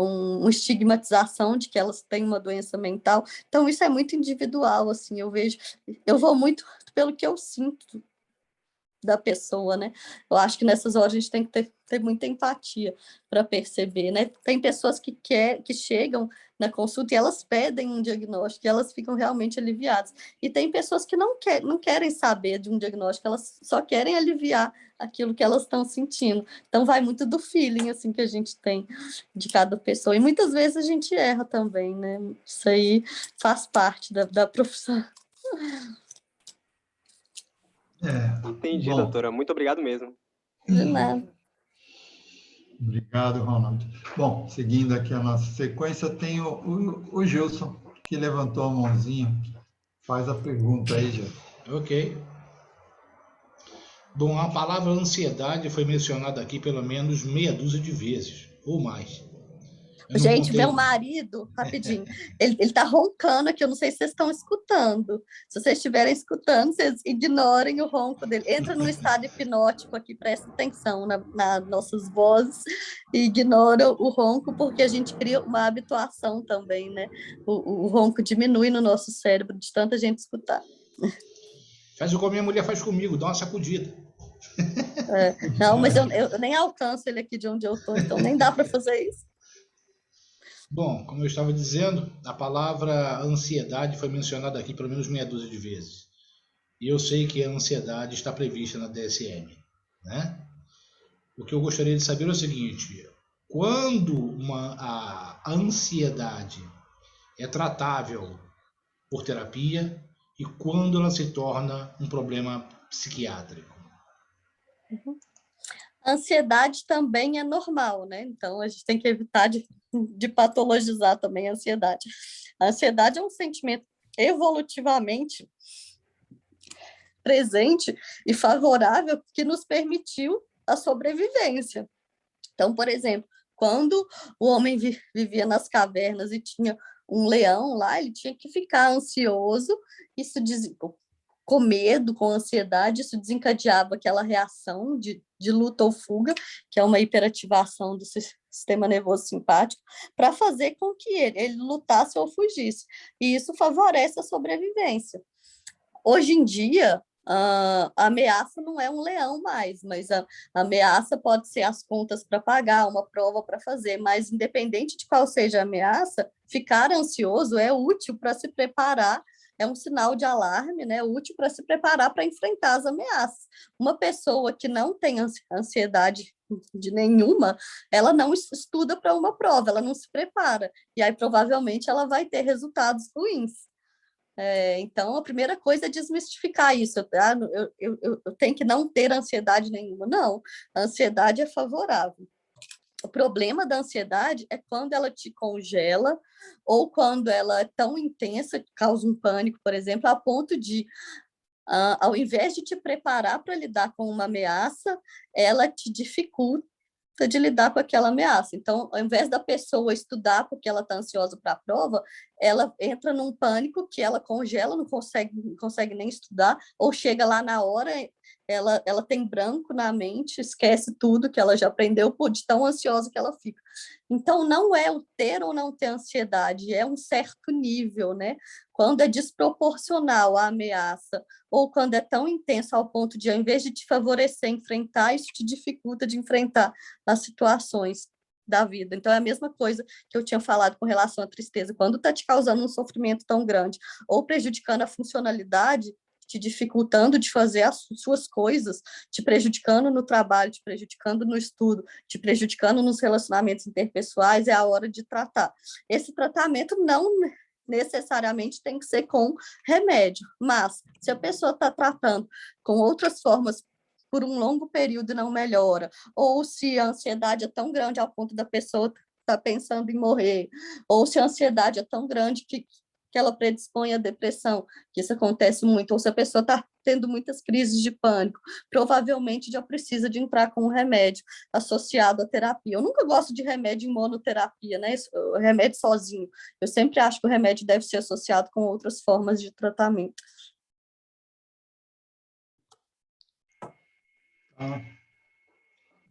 [SPEAKER 2] estigmatização de que elas têm uma doença mental. Então, isso é muito individual, assim, eu vou muito pelo que eu sinto da pessoa, né? Eu acho que nessas horas a gente tem que ter muita empatia para perceber, né? Tem pessoas que chegam na consulta e elas pedem um diagnóstico e elas ficam realmente aliviadas. E tem pessoas que não querem saber de um diagnóstico, elas só querem aliviar aquilo que elas estão sentindo. Então, vai muito do feeling, assim, que a gente tem de cada pessoa. E muitas vezes a gente erra também, né? Isso aí faz parte da profissão.
[SPEAKER 8] Entendi,
[SPEAKER 1] Bom,
[SPEAKER 8] doutora. Muito obrigado mesmo.
[SPEAKER 2] De nada.
[SPEAKER 1] Obrigado, Ronald. Bom, seguindo aqui a nossa sequência, tem o Gilson, que levantou a mãozinha. Faz a pergunta aí, Gilson.
[SPEAKER 5] Ok. Bom, a palavra ansiedade foi mencionada aqui pelo menos meia dúzia de vezes, ou mais.
[SPEAKER 2] Gente, meu marido, rapidinho, ele tá roncando aqui, eu não sei se vocês estão escutando. Se vocês estiverem escutando, vocês ignorem o ronco dele. Entra num estado hipnótico aqui, presta atenção nas nossas vozes e ignora o ronco, porque a gente cria uma habituação também, né? O ronco diminui no nosso cérebro de tanta gente escutar.
[SPEAKER 5] Faz o que a minha mulher faz comigo, dá uma sacudida.
[SPEAKER 2] Não, mas eu nem alcanço ele aqui de onde eu tô, então nem dá para fazer isso.
[SPEAKER 5] Bom, como eu estava dizendo, a palavra ansiedade foi mencionada aqui pelo menos meia dúzia de vezes. E eu sei que a ansiedade está prevista na DSM, né? O que eu gostaria de saber é o seguinte: quando a ansiedade é tratável por terapia e quando ela se torna um problema psiquiátrico?
[SPEAKER 2] A ansiedade também é normal, né? Então, a gente tem que evitar de patologizar também a ansiedade. A ansiedade é um sentimento evolutivamente presente e favorável que nos permitiu a sobrevivência. Então, por exemplo, quando o homem vivia nas cavernas e tinha um leão lá, ele tinha que ficar ansioso, com medo, com ansiedade, isso desencadeava aquela reação de luta ou fuga, que é uma hiperativação do sistema nervoso simpático, para fazer com que ele lutasse ou fugisse. E isso favorece a sobrevivência. Hoje em dia, a ameaça não é um leão mais, mas a ameaça pode ser as contas para pagar, uma prova para fazer, mas independente de qual seja a ameaça, ficar ansioso é útil para se preparar, é um sinal de alarme, né? Útil para se preparar para enfrentar as ameaças. Uma pessoa que não tem ansiedade de nenhuma, ela não estuda para uma prova, ela não se prepara, e aí provavelmente ela vai ter resultados ruins. Então, a primeira coisa é desmistificar isso. Eu tenho que não ter ansiedade nenhuma. Não, a ansiedade é favorável. O problema da ansiedade é quando ela te congela ou quando ela é tão intensa que causa um pânico, por exemplo, a ponto de, ao invés de te preparar para lidar com uma ameaça, ela te dificulta de lidar com aquela ameaça. Então, ao invés da pessoa estudar porque ela está ansiosa para a prova, ela entra num pânico que ela congela, não consegue nem estudar, ou chega lá na hora ela tem branco na mente, esquece tudo que ela já aprendeu, pô, de tão ansiosa que ela fica. Então, não é o ter ou não ter ansiedade, é um certo nível, né? Quando é desproporcional a ameaça, ou quando é tão intenso ao ponto de, ao invés de te favorecer enfrentar, isso te dificulta de enfrentar as situações da vida. Então, é a mesma coisa que eu tinha falado com relação à tristeza. Quando está te causando um sofrimento tão grande, ou prejudicando a funcionalidade, te dificultando de fazer as suas coisas, te prejudicando no trabalho, te prejudicando no estudo, te prejudicando nos relacionamentos interpessoais, é a hora de tratar. Esse tratamento não necessariamente tem que ser com remédio, mas se a pessoa está tratando com outras formas por um longo período e não melhora, ou se a ansiedade é tão grande ao ponto da pessoa estar pensando em morrer, ou se a ansiedade é tão grande que ela predispõe à depressão, que isso acontece muito, ou se a pessoa está tendo muitas crises de pânico, provavelmente já precisa de entrar com um remédio associado à terapia. Eu nunca gosto de remédio em monoterapia, né? Remédio sozinho. Eu sempre acho que o remédio deve ser associado com outras formas de tratamento.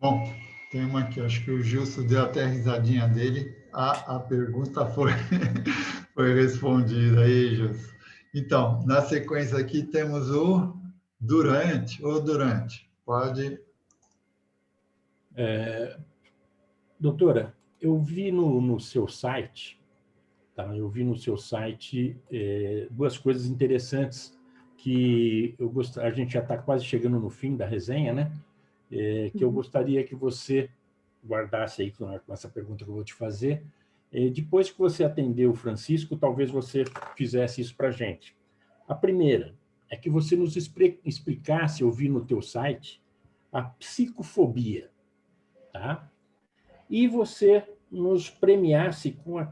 [SPEAKER 1] Bom, tem uma aqui, acho que o Gilson deu até a risadinha dele. A pergunta foi, foi respondida aí, Gilson. Então, na sequência aqui temos o Durante. Pode.
[SPEAKER 3] Doutora, eu vi no seu site, tá? Eu vi no seu site duas coisas interessantes que a gente já está quase chegando no fim da resenha, né? Que eu gostaria que você guardasse aí com essa pergunta que eu vou te fazer. Depois que você atender o Francisco, talvez você fizesse isso para a gente. A primeira é que você nos explicasse, eu vi no teu site, a psicofobia, tá? E você nos premiasse com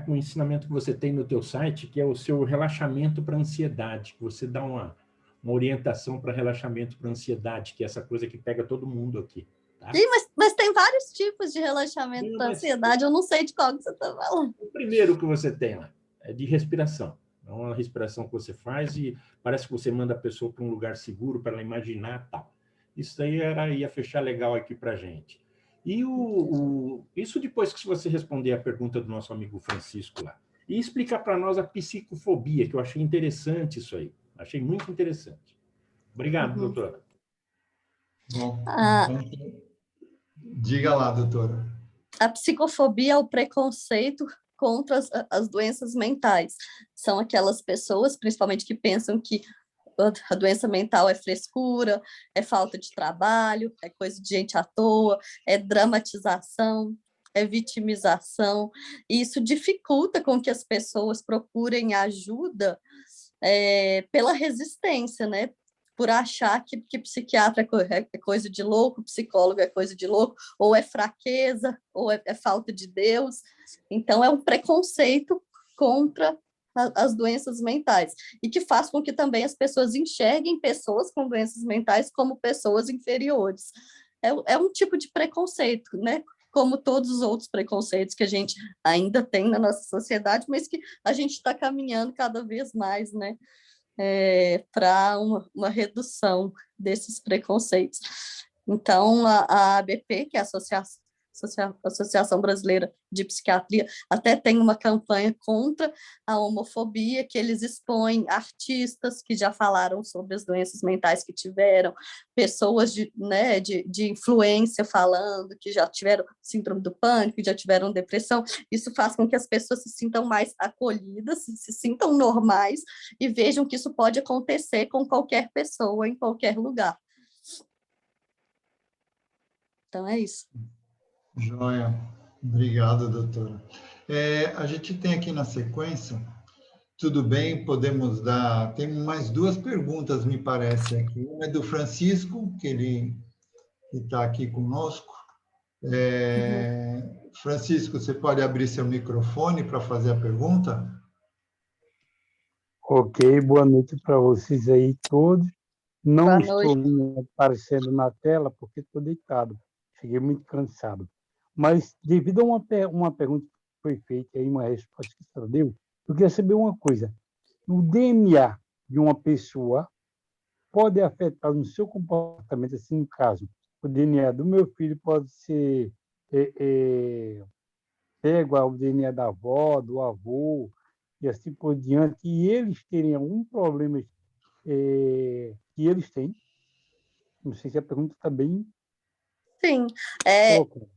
[SPEAKER 3] com o ensinamento que você tem no teu site, que é o seu relaxamento para ansiedade, que você dá uma orientação para relaxamento para ansiedade, que é essa coisa que pega todo mundo aqui. Tá?
[SPEAKER 2] Sim, mas tem vários tipos de relaxamento para ansiedade, eu não sei de qual que você está falando.
[SPEAKER 3] O primeiro que você tem lá é de respiração. É uma respiração que você faz e parece que você manda a pessoa para um lugar seguro para ela imaginar tal. Isso aí ia fechar legal aqui para a gente. E isso depois que você responder a pergunta do nosso amigo Francisco lá. E explicar para nós a psicofobia, que eu achei interessante isso aí. Achei muito interessante. Obrigado, doutora.
[SPEAKER 1] Bom, então, diga lá, doutora.
[SPEAKER 2] A psicofobia é o preconceito contra as doenças mentais. São aquelas pessoas, principalmente, que pensam que a doença mental é frescura, é falta de trabalho, é coisa de gente à toa, é dramatização, é vitimização. E isso dificulta com que as pessoas procurem ajuda pela resistência, né? Por achar que psiquiatra é coisa de louco, psicólogo é coisa de louco, ou é fraqueza, ou é falta de Deus. Então, é um preconceito contra as doenças mentais, e que faz com que também as pessoas enxerguem pessoas com doenças mentais como pessoas inferiores. É um tipo de preconceito, né? Como todos os outros preconceitos que a gente ainda tem na nossa sociedade, mas que a gente está caminhando cada vez mais, né? Para uma redução desses preconceitos. Então, a ABP, que é a Associação Brasileira de Psiquiatria, até tem uma campanha contra a homofobia, que eles expõem artistas que já falaram sobre as doenças mentais que tiveram, pessoas de influência falando que já tiveram síndrome do pânico, que já tiveram depressão. Isso faz com que as pessoas se sintam mais acolhidas, se sintam normais e vejam que isso pode acontecer com qualquer pessoa, em qualquer lugar. Então, é isso.
[SPEAKER 1] Joia. Obrigado, doutora. A gente tem aqui na sequência, tudo bem, podemos dar... Tem mais duas perguntas, me parece, aqui. Uma é do Francisco, que ele está aqui conosco. Francisco, você pode abrir seu microfone para fazer a pergunta?
[SPEAKER 9] Ok, boa noite para vocês aí todos. Não estou aparecendo na tela porque estou deitado. Cheguei muito cansado. Mas, devido a uma pergunta que foi feita e uma resposta que você deu, eu queria saber uma coisa. O DNA de uma pessoa pode afetar no seu comportamento, assim, no caso, o DNA do meu filho pode ser pego ao DNA da avó, do avô, e assim por diante, e eles terem algum problema que eles têm. Não sei se a pergunta está bem
[SPEAKER 2] Sim,
[SPEAKER 9] colocada.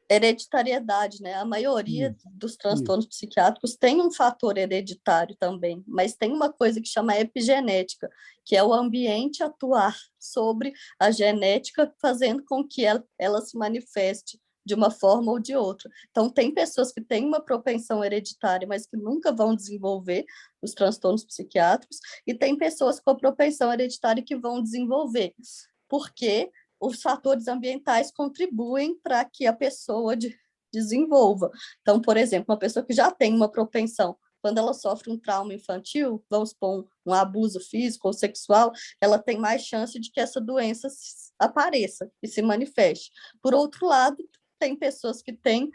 [SPEAKER 2] hereditariedade, né? A maioria dos transtornos psiquiátricos tem um fator hereditário também, mas tem uma coisa que chama epigenética, que é o ambiente atuar sobre a genética, fazendo com que ela se manifeste de uma forma ou de outra. Então, tem pessoas que têm uma propensão hereditária, mas que nunca vão desenvolver os transtornos psiquiátricos, e tem pessoas com a propensão hereditária que vão desenvolver, porque os fatores ambientais contribuem para que a pessoa desenvolva. Então, por exemplo, uma pessoa que já tem uma propensão, quando ela sofre um trauma infantil, vamos supor, um abuso físico ou sexual, ela tem mais chance de que essa doença apareça e se manifeste. Por outro lado, tem pessoas que têm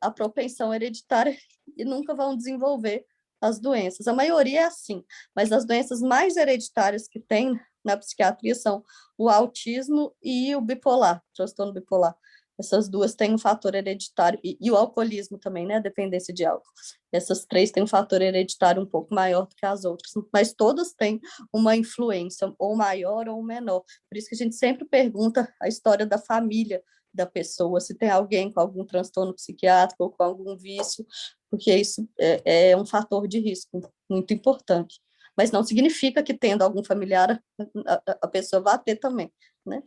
[SPEAKER 2] a propensão hereditária e nunca vão desenvolver as doenças. A maioria é assim, mas as doenças mais hereditárias que tem na psiquiatria são o autismo e o bipolar, o transtorno bipolar. Essas duas têm um fator hereditário, e o alcoolismo também, né, a dependência de álcool. Essas três têm um fator hereditário um pouco maior do que as outras, mas todas têm uma influência, ou maior ou menor. Por isso que a gente sempre pergunta a história da família da pessoa, se tem alguém com algum transtorno psiquiátrico ou com algum vício, porque isso é um fator de risco muito importante. Mas não significa que, tendo algum familiar, a pessoa vai ter também, né?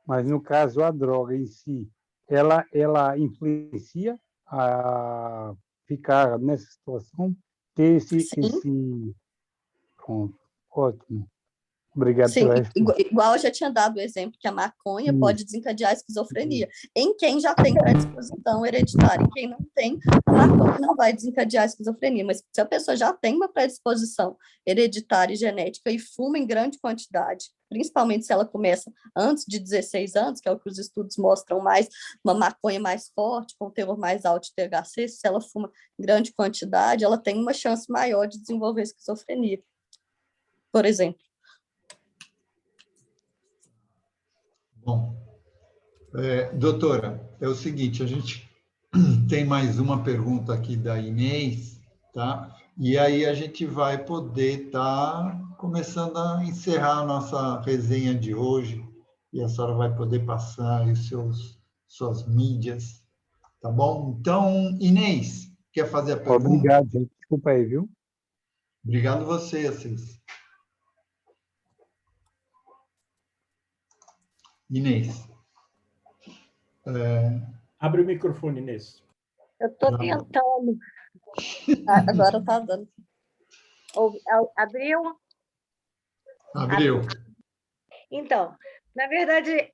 [SPEAKER 9] Mas, no caso, a droga em si, ela influencia a ficar nessa situação, ter esse... Pronto, ótimo. Obrigado
[SPEAKER 2] Sim,
[SPEAKER 9] pela resposta.
[SPEAKER 2] igual eu já tinha dado o exemplo que a maconha pode desencadear a esquizofrenia. Em quem já tem predisposição hereditária, em quem não tem, a maconha não vai desencadear a esquizofrenia, mas se a pessoa já tem uma predisposição hereditária e genética e fuma em grande quantidade, principalmente se ela começa antes de 16 anos, que é o que os estudos mostram mais, uma maconha mais forte, com teor mais alto de THC, se ela fuma em grande quantidade, ela tem uma chance maior de desenvolver esquizofrenia, por exemplo.
[SPEAKER 1] Bom, doutora, é o seguinte, a gente tem mais uma pergunta aqui da Inês, tá? E aí a gente vai poder estar começando a encerrar a nossa resenha de hoje, e a senhora vai poder passar aí suas mídias, tá bom? Então, Inês, quer fazer a pergunta?
[SPEAKER 9] Obrigado, gente. Desculpa aí, viu?
[SPEAKER 1] Obrigado você, Assis. Inês.
[SPEAKER 3] Abre o microfone, Inês.
[SPEAKER 10] Eu estou tentando.
[SPEAKER 2] Agora está dando.
[SPEAKER 10] Abriu?
[SPEAKER 1] Abriu.
[SPEAKER 10] Então, na verdade,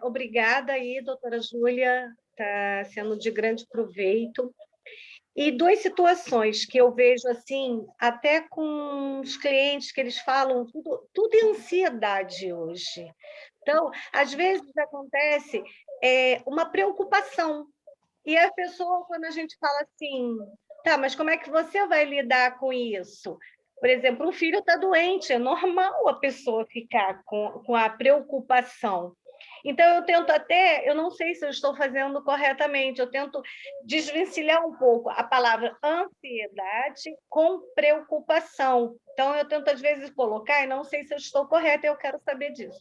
[SPEAKER 10] obrigada aí, doutora Júlia, está sendo de grande proveito. E duas situações que eu vejo assim, até com os clientes que eles falam, tudo é ansiedade hoje. Então, às vezes acontece uma preocupação. E a pessoa, quando a gente fala assim, tá, mas como é que você vai lidar com isso? Por exemplo, um filho está doente, é normal a pessoa ficar com a preocupação. Então, eu tento até, eu não sei se eu estou fazendo corretamente, eu tento desvencilhar um pouco a palavra ansiedade com preocupação. Então, eu tento, às vezes, colocar, e não sei se eu estou correta, eu quero saber disso.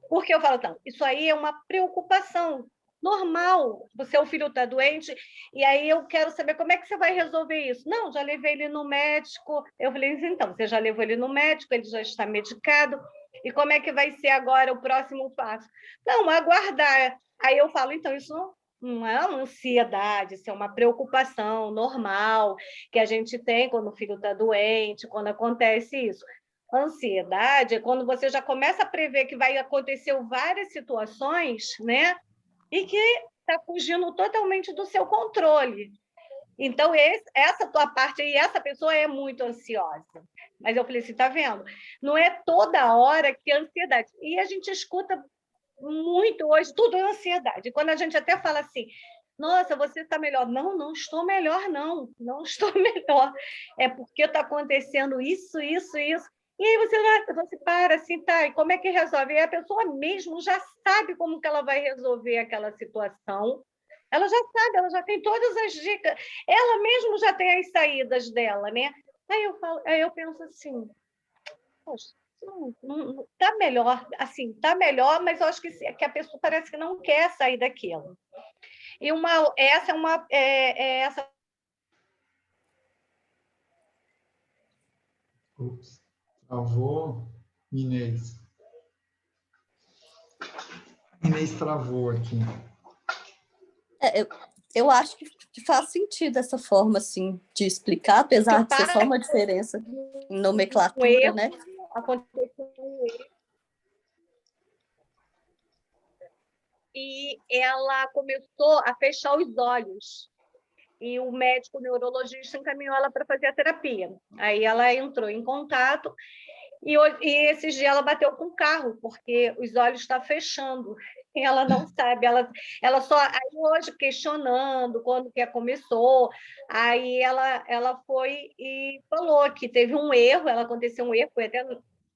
[SPEAKER 10] Porque eu falo, então, isso aí é uma preocupação normal. O seu filho está doente, e aí eu quero saber como é que você vai resolver isso. Não, já levei ele no médico. Eu falei, então, você já levou ele no médico, ele já está medicado, e como é que vai ser agora o próximo passo? Não, aguardar. Aí eu falo, então, isso não é uma ansiedade, isso é uma preocupação normal que a gente tem quando o filho está doente, quando acontece isso. Ansiedade é quando você já começa a prever que vai acontecer várias situações, né? E que está fugindo totalmente do seu controle. Então, essa tua parte aí, essa pessoa é muito ansiosa. Mas eu falei assim, está vendo? Não é toda hora que é ansiedade. E a gente escuta muito hoje, tudo é ansiedade. Quando a gente até fala assim, nossa, você está melhor. Não, não estou melhor, não. Não estou melhor. É porque está acontecendo isso, isso, isso. E aí você para assim, tá, e como é que resolve? E a pessoa mesmo já sabe como que ela vai resolver aquela situação. Ela já sabe, ela já tem todas as dicas. Ela mesmo já tem as saídas dela, né? Aí eu penso assim, poxa, tá melhor, assim, tá melhor, mas eu acho que a pessoa parece que não quer sair daquilo. E essa
[SPEAKER 1] Ups, travou, Inês. Inês travou aqui.
[SPEAKER 2] Eu acho que faz sentido essa forma, assim, de explicar, apesar de ser só uma diferença em nomenclatura, né?
[SPEAKER 10] Aconteceu um erro. E ela começou a fechar os olhos. E o médico neurologista encaminhou ela para fazer a terapia. Aí ela entrou em contato e esses dias ela bateu com o carro, porque os olhos estão fechando. E ela não sabe, ela só... Aí hoje, questionando quando que começou, aí ela foi e falou que teve um erro, aconteceu um erro, foi até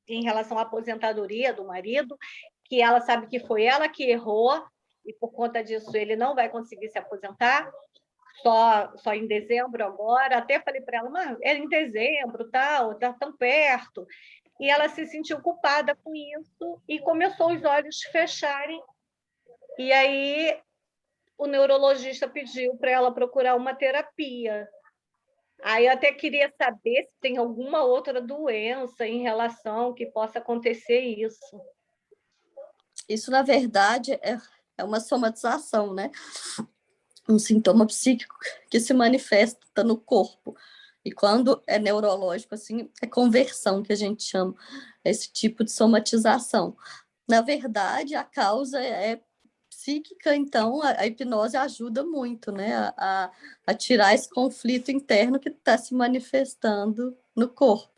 [SPEAKER 10] em relação à aposentadoria do marido, que ela sabe que foi ela que errou, e por conta disso ele não vai conseguir se aposentar, só em dezembro agora. Até falei para ela, mas é em dezembro, tal, tá tão perto. E ela se sentiu culpada com isso e começou os olhos fecharem. E aí o neurologista pediu para ela procurar uma terapia. Aí eu até queria saber se tem alguma outra doença em relação que possa acontecer isso.
[SPEAKER 2] Isso, na verdade, é uma somatização, né? Um sintoma psíquico que se manifesta no corpo. E quando é neurológico, assim, é conversão que a gente chama, esse tipo de somatização. Na verdade, a causa é psíquica, então a hipnose ajuda muito, né, a tirar esse conflito interno que está se manifestando no corpo.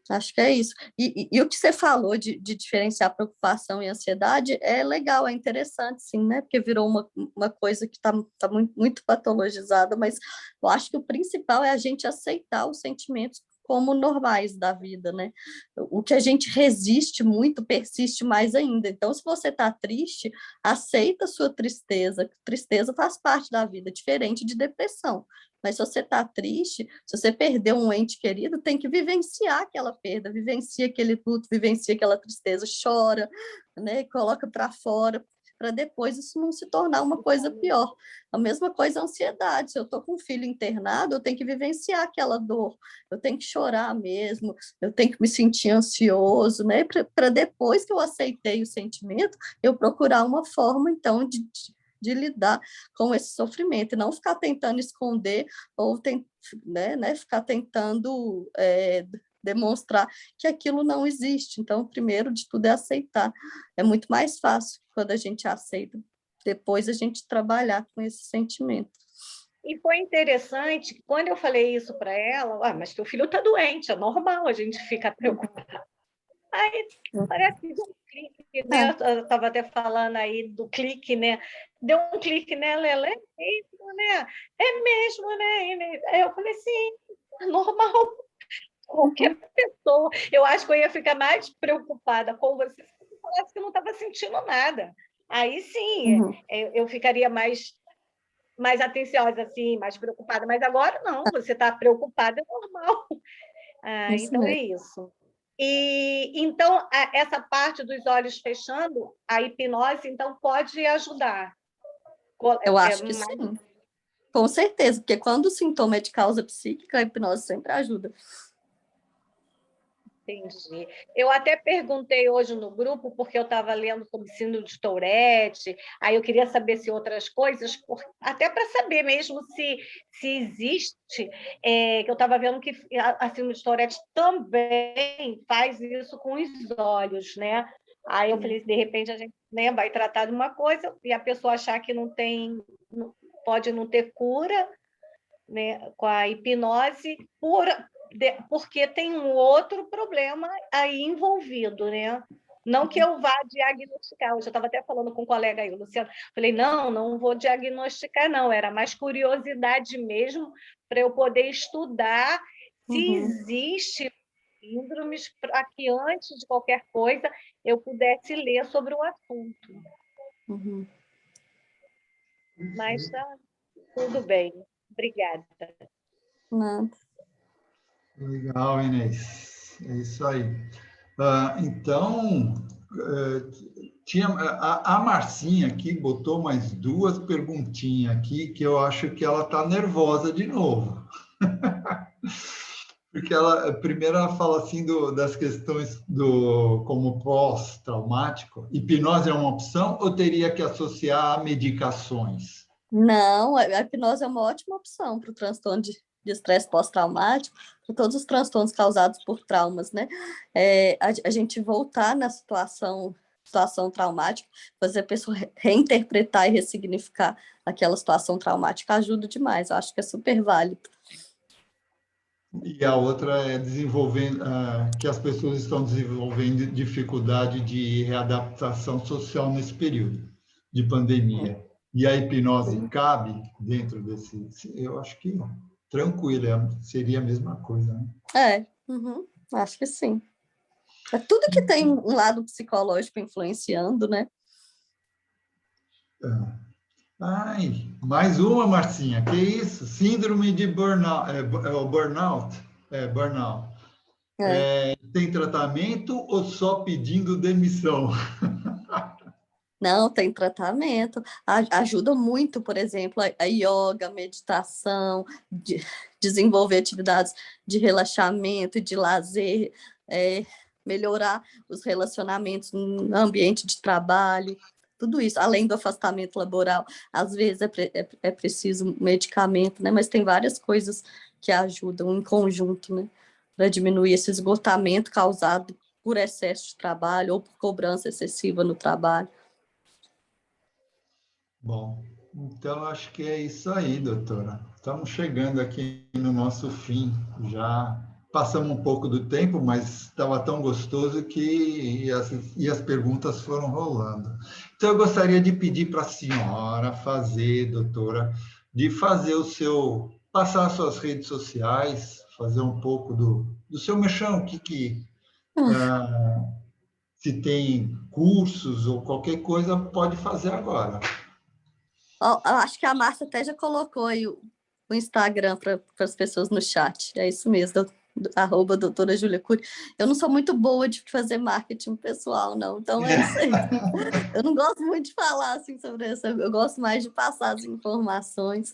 [SPEAKER 2] Acho que é isso. E o que você falou de diferenciar preocupação e ansiedade é legal, é interessante, sim, né? Porque virou uma coisa que está muito, muito patologizada, mas eu acho que o principal é a gente aceitar os sentimentos como normais da vida, né? O que a gente resiste muito persiste mais ainda. Então, se você está triste, aceita a sua tristeza. Tristeza faz parte da vida, diferente de depressão. Mas se você está triste, se você perdeu um ente querido, tem que vivenciar aquela perda, vivencia aquele luto, vivencia aquela tristeza, chora, né? Coloca para fora, para depois isso não se tornar uma coisa pior. A mesma coisa a ansiedade. Se eu estou com um filho internado, eu tenho que vivenciar aquela dor, eu tenho que chorar mesmo, eu tenho que me sentir ansioso, né? Para depois que eu aceitei o sentimento, eu procurar uma forma, então, de lidar com esse sofrimento, e não ficar tentando esconder ou ficar tentando demonstrar que aquilo não existe. Então, primeiro de tudo é aceitar. É muito mais fácil quando a gente aceita, depois a gente trabalhar com esse sentimento.
[SPEAKER 10] E foi interessante que quando eu falei isso para ela, mas teu filho está doente, é normal a gente ficar preocupado. Aí parece que deu um clique, né? Eu estava até falando aí do clique, né? Deu um clique nela, ela é mesmo, né? É mesmo, né? Aí eu falei, sim, normal. Qualquer pessoa. Eu acho que eu ia ficar mais preocupada com você se falasse que eu não estava sentindo nada. Aí sim, eu ficaria mais atenciosa, assim, mais preocupada. Mas agora não, você está preocupada, é normal. Então é isso. E então essa parte dos olhos fechando, a hipnose então pode ajudar.
[SPEAKER 2] Eu acho que sim, com certeza, porque quando o sintoma é de causa psíquica, a hipnose sempre ajuda.
[SPEAKER 10] Entendi. Eu até perguntei hoje no grupo, porque eu estava lendo sobre síndrome de Tourette, aí eu queria saber se outras coisas, até para saber mesmo se existe, que eu estava vendo que a síndrome de Tourette também faz isso com os olhos, né? Aí eu falei, de repente a gente, né, vai tratar de uma coisa e a pessoa achar que não tem, pode não ter cura, né, com a hipnose, porque tem um outro problema aí envolvido, né? Não que eu vá diagnosticar. Hoje eu estava até falando com um colega aí, o Luciano. Falei, não vou diagnosticar, não. Era mais curiosidade mesmo para eu poder estudar se existe síndromes, para que antes de qualquer coisa eu pudesse ler sobre o assunto.
[SPEAKER 2] Uhum.
[SPEAKER 10] Mas tudo bem. Obrigada.
[SPEAKER 2] Nada.
[SPEAKER 1] Legal, Inês. É isso aí. Então, tinha a Marcinha aqui botou mais duas perguntinhas aqui que eu acho que ela está nervosa de novo. Porque primeiro ela fala assim das questões como pós-traumático. Hipnose é uma opção ou teria que associar a medicações?
[SPEAKER 2] Não, a hipnose é uma ótima opção para o transtorno de estresse pós-traumático, para todos os transtornos causados por traumas, né? A gente voltar na situação traumática, fazer a pessoa reinterpretar e ressignificar aquela situação traumática ajuda demais. Eu acho que é super válido.
[SPEAKER 1] E a outra é desenvolvendo, que as pessoas estão desenvolvendo dificuldade de readaptação social nesse período de pandemia. E a hipnose cabe dentro desse... Eu acho que tranquilo, seria a mesma coisa, né?
[SPEAKER 2] Acho que sim. É tudo que tem um lado psicológico influenciando, né?
[SPEAKER 1] Ai, mais uma, Marcinha. Que isso? Síndrome de burnout. Burnout? Burnout. Tem tratamento ou só pedindo demissão?
[SPEAKER 2] Não, tem tratamento. Ajuda muito, por exemplo, a yoga, a meditação, desenvolver atividades de relaxamento e de lazer, melhorar os relacionamentos no ambiente de trabalho, tudo isso, além do afastamento laboral. Às vezes é preciso medicamento, né? Mas tem várias coisas que ajudam em conjunto, né? Para diminuir esse esgotamento causado por excesso de trabalho ou por cobrança excessiva no trabalho.
[SPEAKER 1] Bom, então acho que é isso aí, doutora. Estamos chegando aqui no nosso fim. Já passamos um pouco do tempo, mas estava tão gostoso que as perguntas foram rolando. Então eu gostaria de pedir para a senhora fazer, doutora, de fazer passar as suas redes sociais, fazer um pouco do seu mexão, se tem cursos ou qualquer coisa, pode fazer agora.
[SPEAKER 2] Acho que a Márcia até já colocou aí o Instagram para as pessoas no chat. É isso mesmo, @ doutora Júlia Cury. Eu não sou muito boa de fazer marketing pessoal, não. Então é isso aí. Eu não gosto muito de falar assim sobre isso. Eu gosto mais de passar as informações.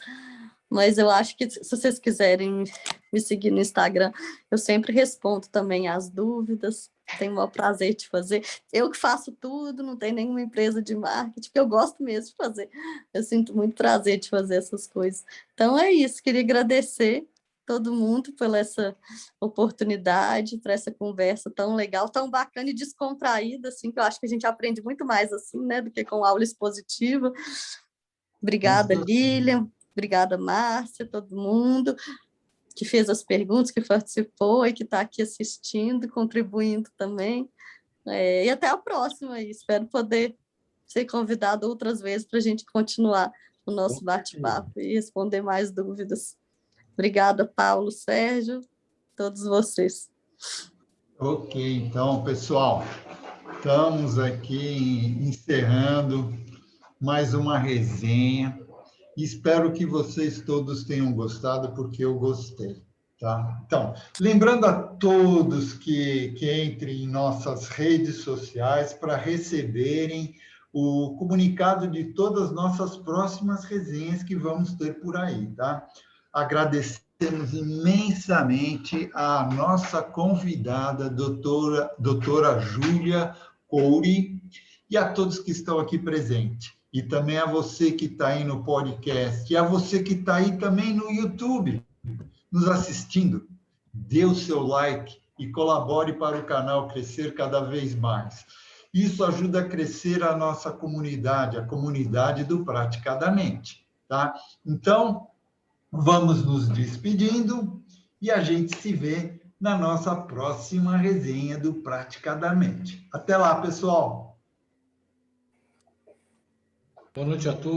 [SPEAKER 2] Mas eu acho que se vocês quiserem me seguir no Instagram, eu sempre respondo também as dúvidas. Tenho o maior prazer de fazer. Eu que faço tudo, não tenho nenhuma empresa de marketing, porque eu gosto mesmo de fazer. Eu sinto muito prazer de fazer essas coisas. Então é isso, queria agradecer todo mundo por essa oportunidade, por essa conversa tão legal, tão bacana e descontraída, assim, que eu acho que a gente aprende muito mais assim, né, do que com aula expositiva. Obrigada, Lilian. Obrigada, Márcia, todo mundo que fez as perguntas, que participou e que está aqui assistindo, contribuindo também. E até a próxima. Espero poder ser convidado outras vezes para a gente continuar o nosso bate-papo e responder mais dúvidas. Obrigada, Paulo, Sérgio, todos vocês.
[SPEAKER 1] Ok, então, pessoal, estamos aqui encerrando mais uma resenha. Espero que vocês todos tenham gostado, porque eu gostei, tá? Então, lembrando a todos que entrem em nossas redes sociais para receberem o comunicado de todas as nossas próximas resenhas que vamos ter por aí, tá? Agradecemos imensamente a nossa convidada, doutora Júlia Cury, e a todos que estão aqui presentes. E também a você que está aí no podcast, e a você que está aí também no YouTube, nos assistindo. Dê o seu like e colabore para o canal crescer cada vez mais. Isso ajuda a crescer a nossa comunidade, a comunidade do Praticadamente, tá? Então, vamos nos despedindo e a gente se vê na nossa próxima resenha do Praticadamente. Até lá, pessoal!
[SPEAKER 5] Boa noite a todos.